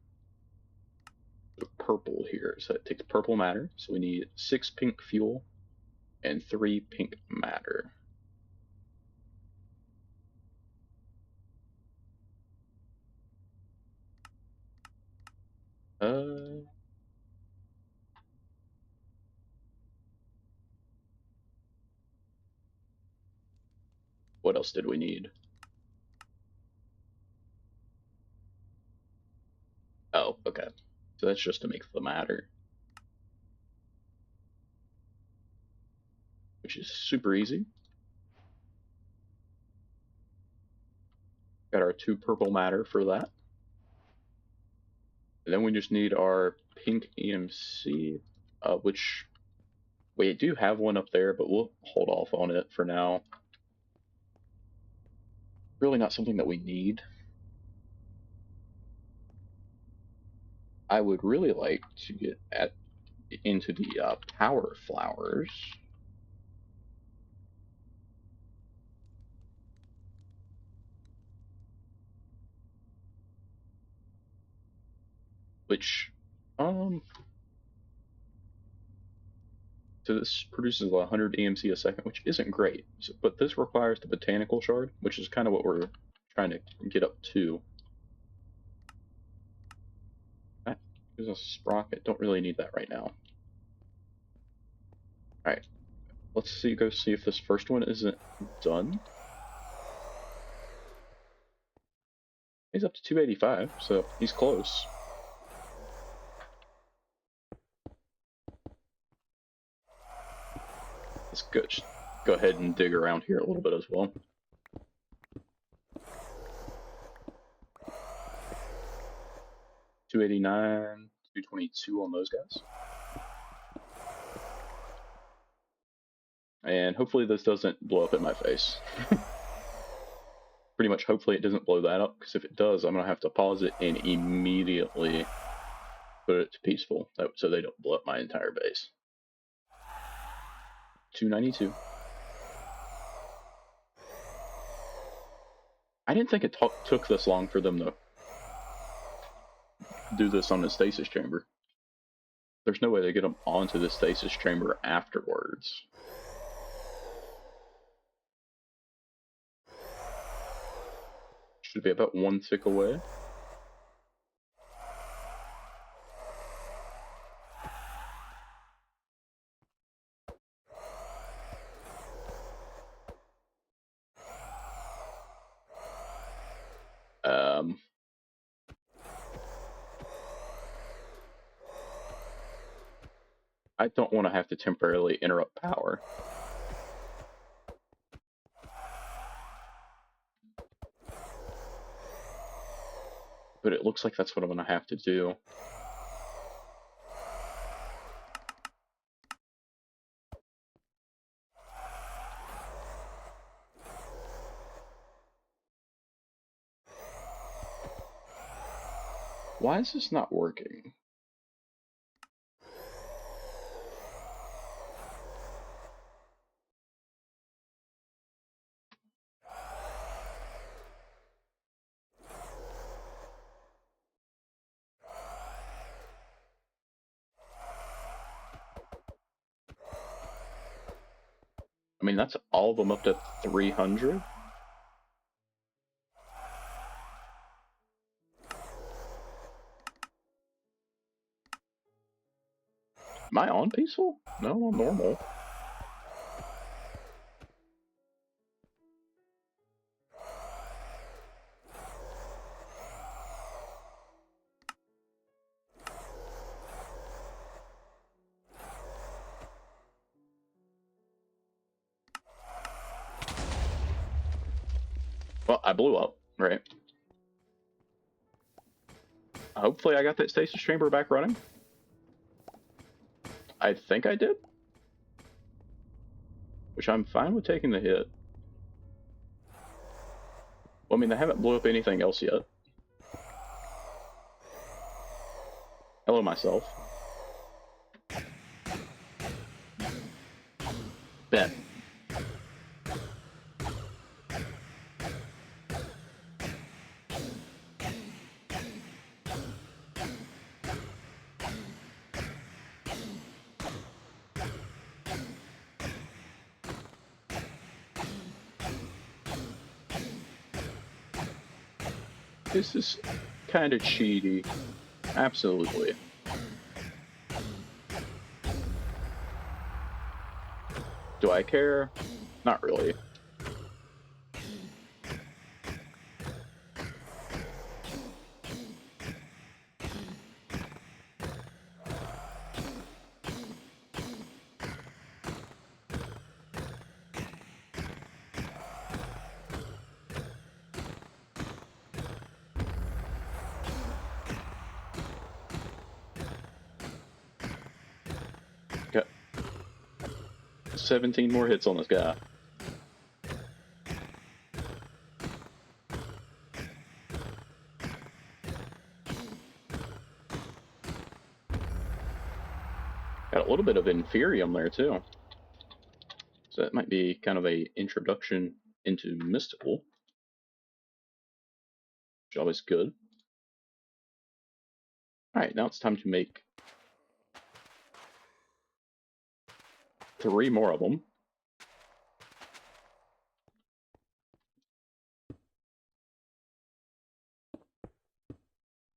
The purple here, so it takes purple matter. So we need 6 pink fuel and 3 pink matter. What else did we need? Oh, okay. So that's just to make the matter, which is super easy. Got our 2 purple matter for that. And then we just need our pink EMC, which we do have one up there, but we'll hold off on it for now. Really not something that we need. I would really like to get into the power flowers. Which, so this produces 100 EMC a second, which isn't great. So, but this requires the botanical shard, which is kind of what we're trying to get up to. That is a sprocket. Don't really need that right now. Alright, let's go see if this first one isn't done. He's up to 285, so he's close. Let's go ahead and dig around here a little bit as well. $289, $222 on those guys. And hopefully this doesn't blow up in my face. Pretty much hopefully it doesn't blow that up, because if it does, I'm going to have to pause it and immediately put it to peaceful, so they don't blow up my entire base. 292. I didn't think it took this long for them to do this on the stasis chamber. There's no way they get them onto the stasis chamber afterwards. Should be about 1 tick away. I don't want to have to temporarily interrupt power. But it looks like that's what I'm going to have to do. Why is this not working? I mean, that's all of them up to 300. Am I on peaceful? No, I'm on normal. Well, I blew up, right? Hopefully I got that stasis chamber back running. I think I did. Which I'm fine with taking the hit. Well, I mean, they haven't blew up anything else yet. Hello, myself. Bet. This is kind of cheaty. Absolutely. Do I care? Not really. Got 17 more hits on this guy. Got a little bit of Inferium there, too. So that might be kind of a introduction into Mystical. Which is always good. Alright, now it's time to make 3 more of them.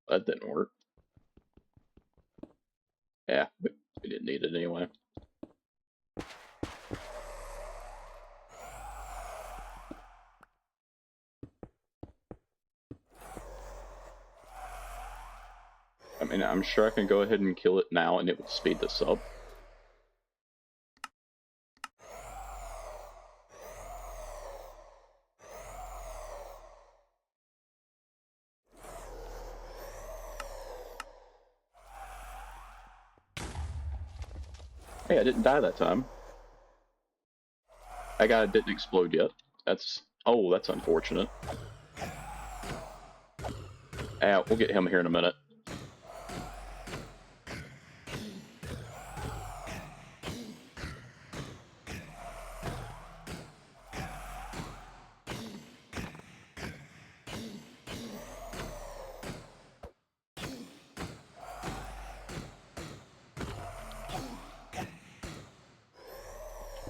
That didn't work. Yeah, we didn't need it anyway. I mean, I'm sure I can go ahead and kill it now and it would speed this up. Hey, I didn't die that time. That guy didn't explode yet. That's... oh, that's unfortunate. Yeah, we'll get him here in a minute.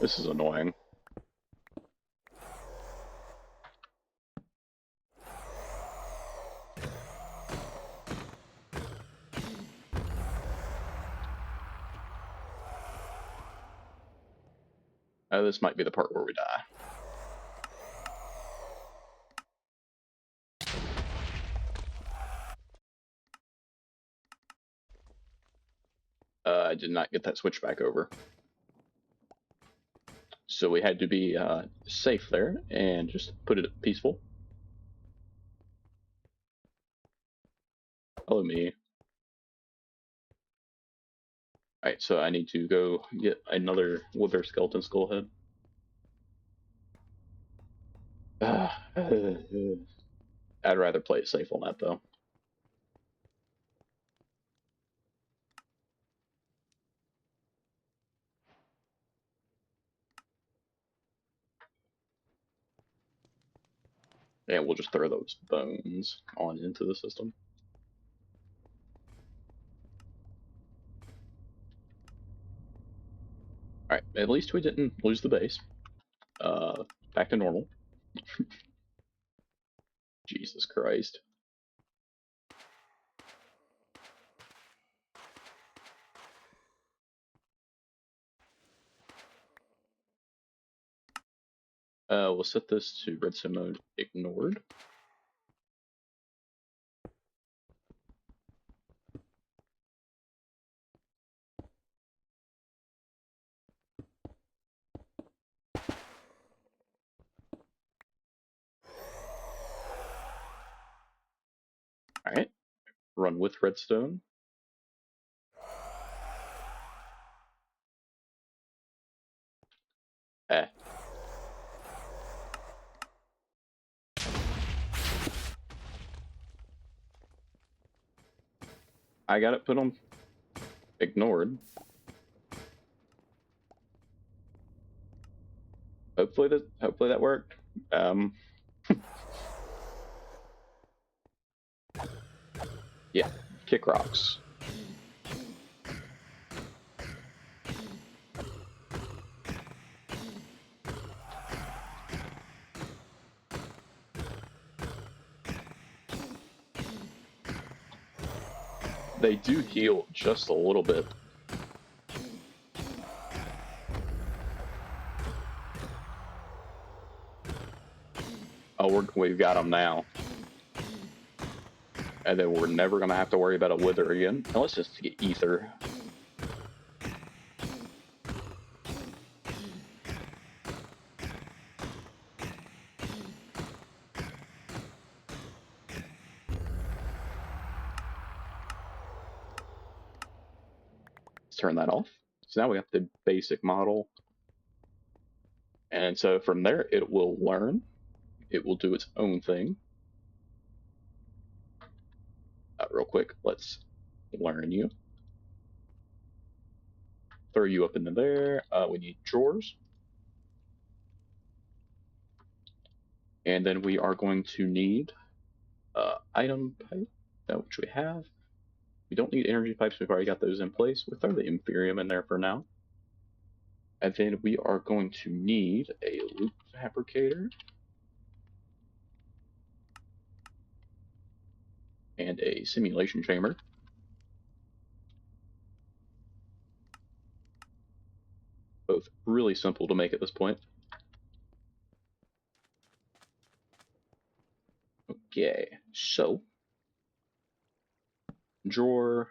This is annoying. This might be the part where we die. I did not get that switch back over. So we had to be safe there and just put it peaceful. Follow me. Alright, so I need to go get another Wither Skeleton Skull Head. I'd rather play it safe on that, though. And we'll just throw those bones on into the system. Alright, at least we didn't lose the base. Back to normal. Jesus Christ. We'll set this to redstone mode ignored. Alright, run with redstone. I got it put on ignored. Hopefully that worked. Yeah, kick rocks. They do heal just a little bit. Oh, we've got them now. And then we're never going to have to worry about a wither again. Now let's just get ether. Let's turn that off. So now we have the basic model. And so from there, it will learn. It will do its own thing. Real quick, let's learn you. Throw you up into there. We need drawers. And then we are going to need item pipe, which we have. We don't need energy pipes. We've already got those in place. We'll throw the Imperium in there for now. And then we are going to need a loop fabricator. And a simulation chamber. Both really simple to make at this point. Okay, so drawer.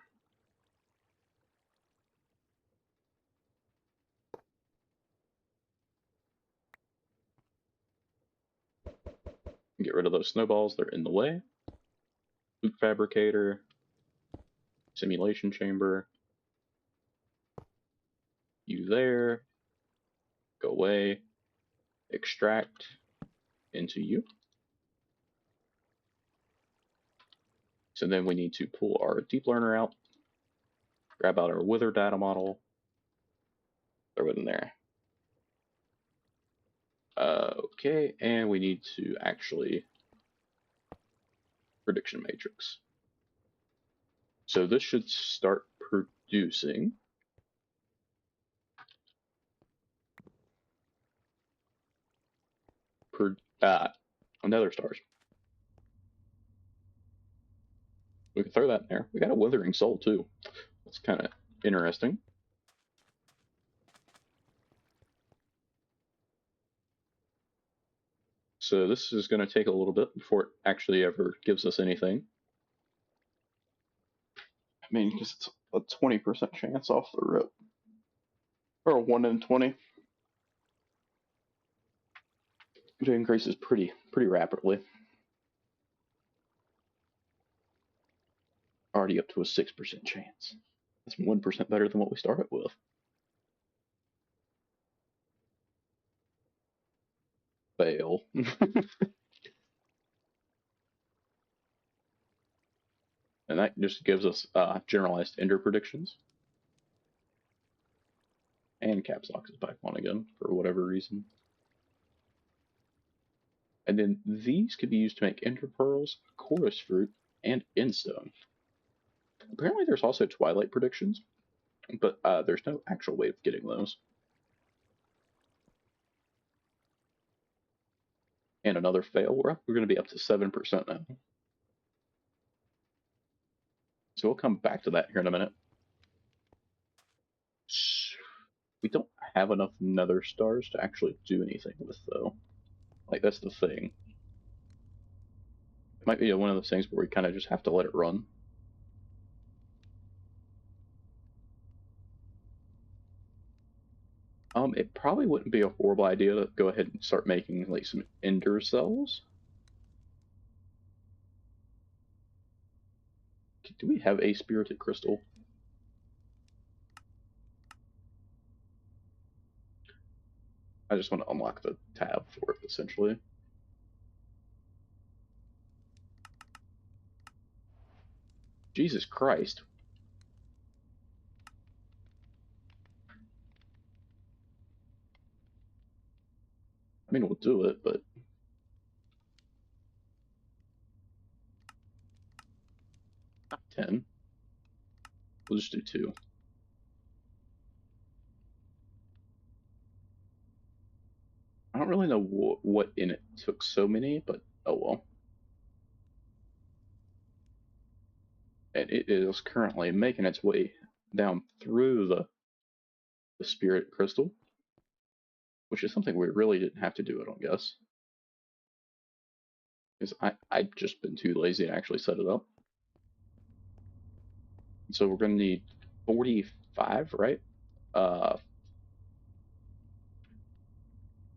Get rid of those snowballs, they're in the way. Loop fabricator. Simulation chamber. You there. Go away. Extract into you. So then we need to pull our deep learner out. Grab out our wither data model. Throw it in there. Okay, and we need to actually prediction matrix. So this should start producing nether stars. We can throw that in there. We got a withering soul too. That's kind of interesting. So this is going to take a little bit before it actually ever gives us anything. I mean, because it's a 20% chance off the rip. Or 1 in 20. It increases pretty rapidly. Already up to a 6% chance. That's 1% better than what we started with. Fail. And that just gives us generalized ender predictions. And caps lock is back on again for whatever reason. And then these could be used to make ender pearls, chorus fruit, and endstone. Apparently there's also twilight predictions, but there's no actual way of getting those. And another fail. We're going to be up to 7% now. So we'll come back to that here in a minute. We don't have enough nether stars to actually do anything with, though. Like, that's the thing. It might be one of those things where we kind of just have to let it run. It probably wouldn't be a horrible idea to go ahead and start making, like, some ender cells. Do we have a spirited crystal? I just want to unlock the tab for it, essentially. Jesus Christ. I mean, we'll do it, but... Not 10. We'll just do 2. I don't really know what in it took so many, but oh well. And it is currently making its way down through the spirit crystal, which is something we really didn't have to do, I don't guess. Because I've just been too lazy to actually set it up. So we're going to need 45, right?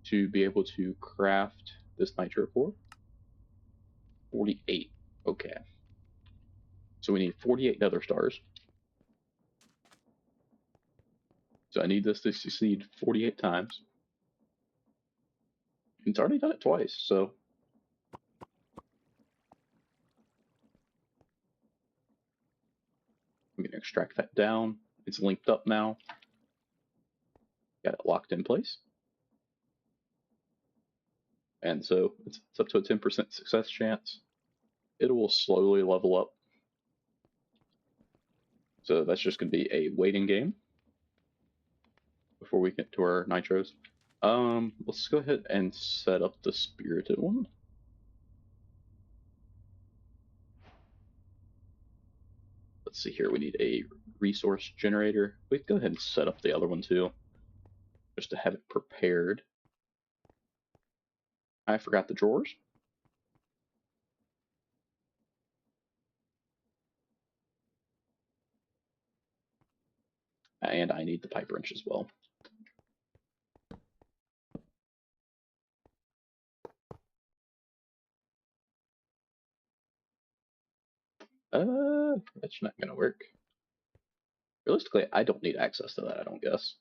To be able to craft this nitro core. 48. Okay. So we need 48 nether stars. So I need this to succeed 48 times. It's already done it twice, so I'm going to extract that down. It's linked up now. Got it locked in place. And so it's up to a 10% success chance. It will slowly level up. So that's just going to be a waiting game before we get to our nitros. Let's go ahead and set up the spirited one. Let's see here, we need a resource generator. We can go ahead and set up the other one too, just to have it prepared. I forgot the drawers. And I need the pipe wrench as well. That's not gonna work. Realistically, I don't need access to that, I don't guess.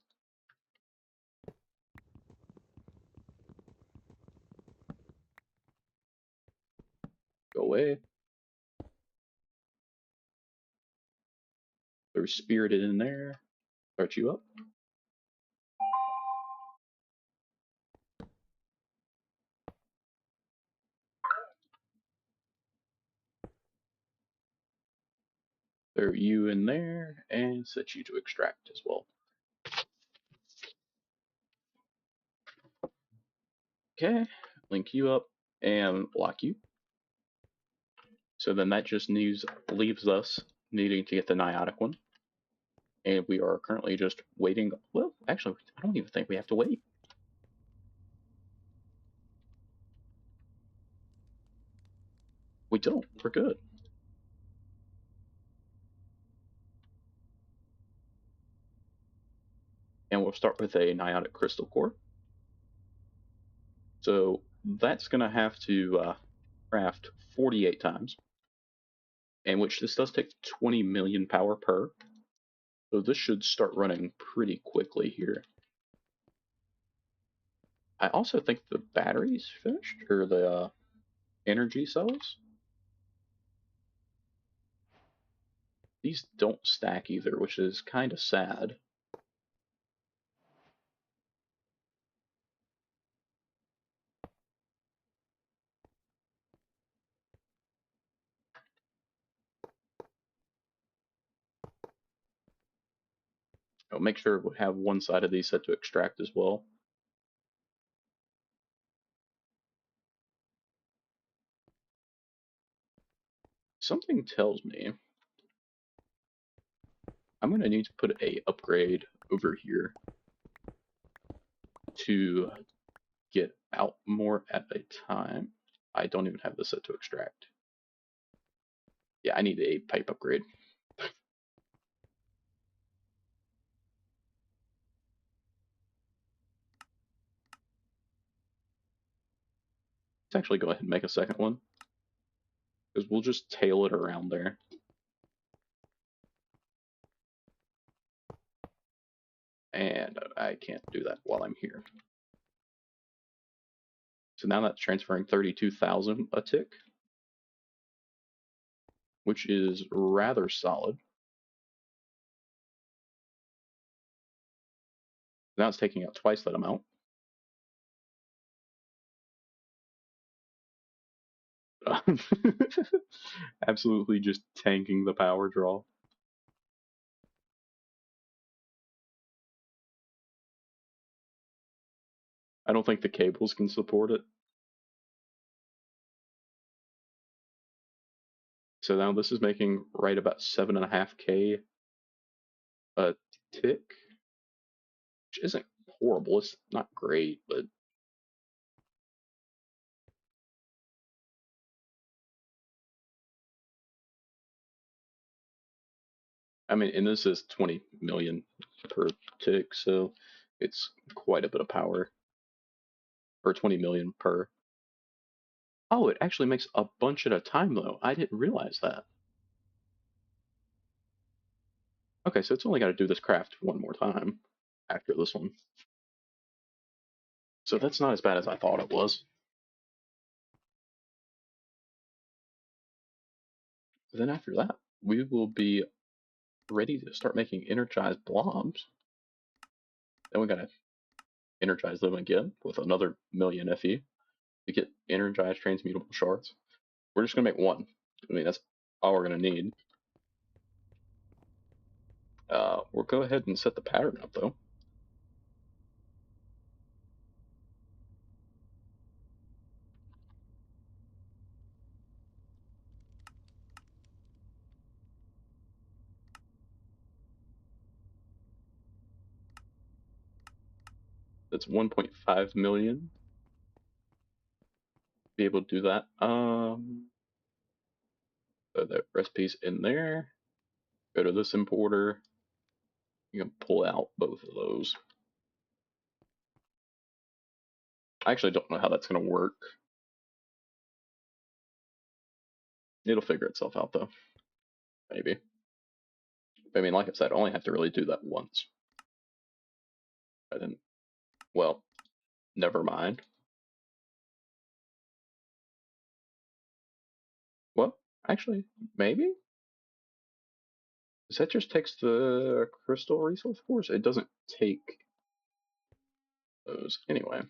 Go away. There's spirited in there. Start you up. Throw you in there and set you to extract as well. Okay, link you up and lock you. So then that just leaves us needing to get the niotic one. And we are currently just waiting. Well, actually, I don't even think we have to wait. We don't. We're good. And we'll start with a niotic crystal core. So that's going to have to craft 48 times, in which this does take 20 million power per. So this should start running pretty quickly here. I also think the battery's finished, or the energy cells. These don't stack either, which is kind of sad. I'll make sure we have one side of these set to extract as well. Something tells me I'm gonna need to put a upgrade over here to get out more at a time. I don't even have this set to extract. Yeah, I need a pipe upgrade. Let's actually go ahead and make a second one, because we'll just tail it around there. And I can't do that while I'm here. So now that's transferring 32,000 a tick, which is rather solid. Now it's taking out twice that amount. Absolutely just tanking the power draw. I don't think the cables can support it. So now this is making right about 7.5K a tick, which isn't horrible. It's not great, but I mean, and this is 20 million per tick, so it's quite a bit of power. Or 20 million per. Oh, it actually makes a bunch at a time, though. I didn't realize that. Okay, so it's only got to do this craft one more time after this one. So that's not as bad as I thought it was. Then after that, we will be ready to start making energized blobs. Then we gotta energize them again with another million FE to get energized transmutable shards. We're just gonna make one. I mean, that's all we're gonna need. We'll go ahead and set the pattern up though. That's 1.5 million. Be able to do that. So the recipe's in there. Go to this importer. You can pull out both of those. I actually don't know how that's going to work. It'll figure itself out though. Maybe. I mean, like I said, I only have to really do that once. I didn't. Well, never mind. Well, actually, maybe? Because that just takes the crystal resource cores. It doesn't take those. Anyway.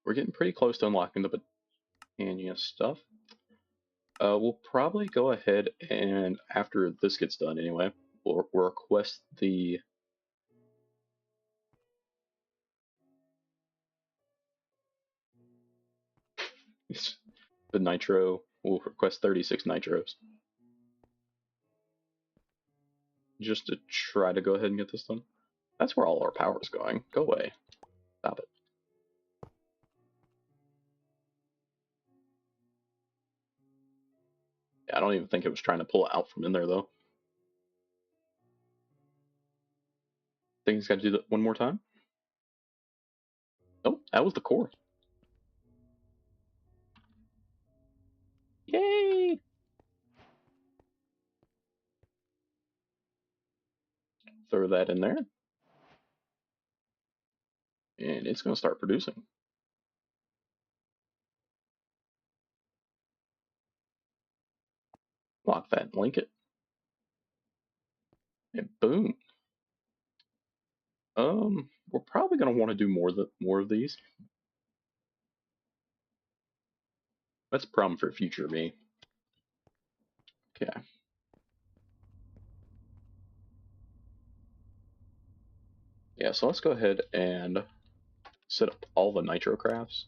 We're getting pretty close to unlocking the Botania stuff. We'll probably go ahead and, after this gets done anyway, we'll request the nitro. We'll request 36 nitros. Just to try to go ahead and get this done. That's where all our power is going. Go away. Stop it. Yeah, I don't even think it was trying to pull it out from in there, though. Think it's got to do that one more time? Oh, that was the core. Yay! Throw that in there. And it's going to start producing. Lock that and link it. And boom. We're probably going to want to do more of these. That's a problem for future me. Okay. Yeah, so let's go ahead and set up all the nitro crafts.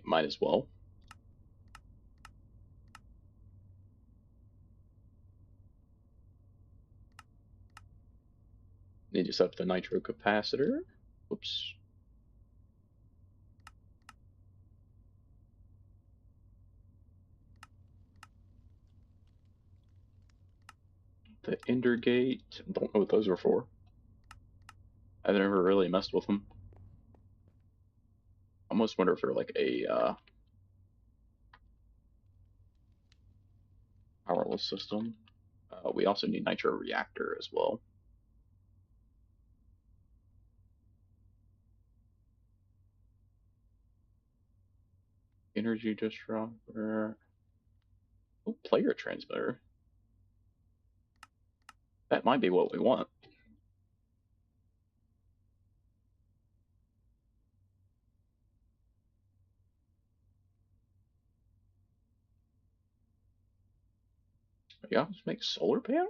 Might as well. Need to set up the nitro capacitor. Whoops. The ender gate. Don't know what those are for. I've never really messed with them. I almost wonder if they're like a powerless system. We also need nitro reactor as well. Energy disruptor. Oh, player transmitter. That might be what we want. Yeah, let's make solar panels.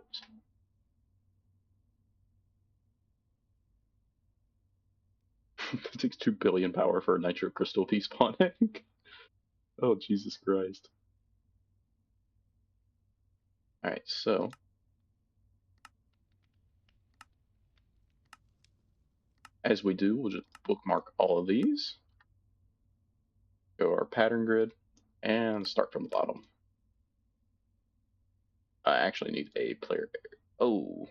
That takes 2 billion power for a nitro crystal despawning. Oh, Jesus Christ. Alright, so as we do, we'll just bookmark all of these. Go our pattern grid and start from the bottom. I actually need a player. Oh,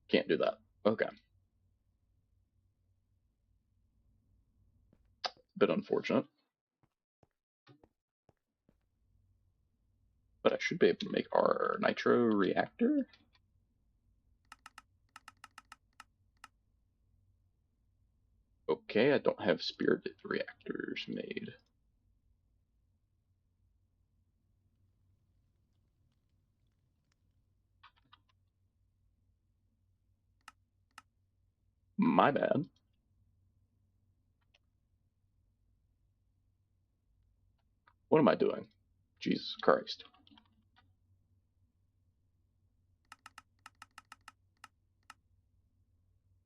can't do that. Okay. Bit unfortunate. But I should be able to make our nitro reactor. Okay, I don't have spirited reactors made. My bad. What am I doing? Jesus Christ.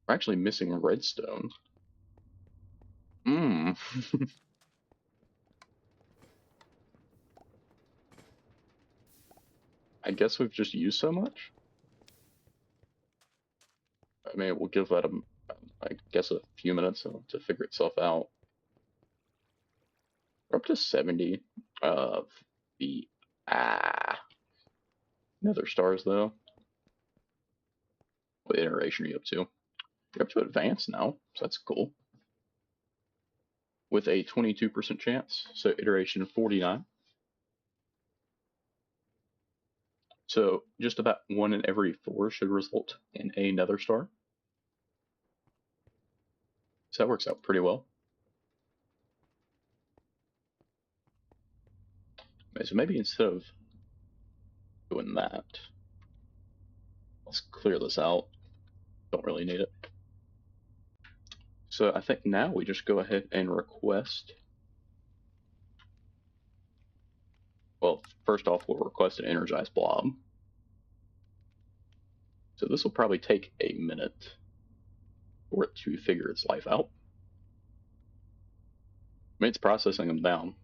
We're actually missing redstone. Hmm. I guess we've just used so much. I mean, we'll give that I guess a few minutes to figure itself out. We're up to 70 of the nether stars though. What iteration are you up to? You're up to advanced now, so that's cool. With a 22% chance, so iteration 49. So just about 1 in every 4 should result in a nether star. So that works out pretty well. Okay, so maybe instead of doing that, let's clear this out. Don't really need it. So I think now we just go ahead and request. Well, first off, we'll request an energized blob. So this will probably take a minute for it to figure its life out. I mean, it's processing them down.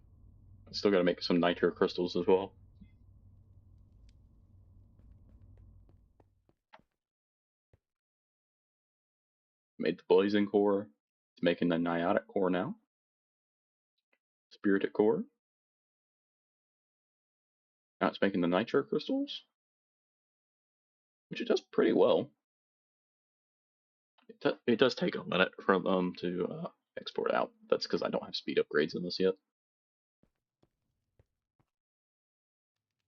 I still got to make some nitro crystals as well. Made the blazing core. It's making the niotic core now. Spirited core. Now it's making the nitro crystals, which it does pretty well. It does take a minute for them to export out. That's because I don't have speed upgrades in this yet.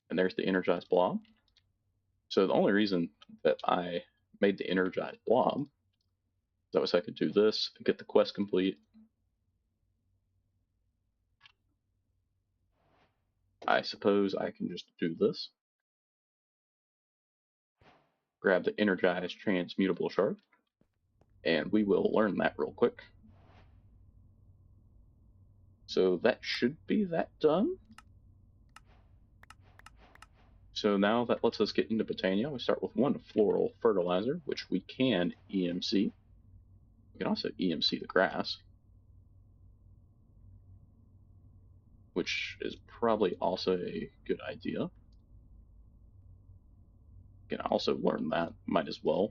And there's the energized blob. So the only reason that I made the energized blob is that was so I could do this, get the quest complete. I suppose I can just do this. Grab the energized transmutable shard. And we will learn that real quick. So that should be that done. So now that lets us get into Botania. We start with 1 floral fertilizer, which we can EMC. We can also EMC the grass, which is probably also a good idea. You can also learn that, might as well.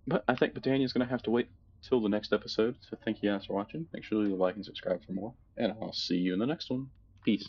But I think Botania is going to have to wait till the next episode. So thank you guys for watching. Make sure to leave a like and subscribe for more. And I'll see you in the next one. Peace.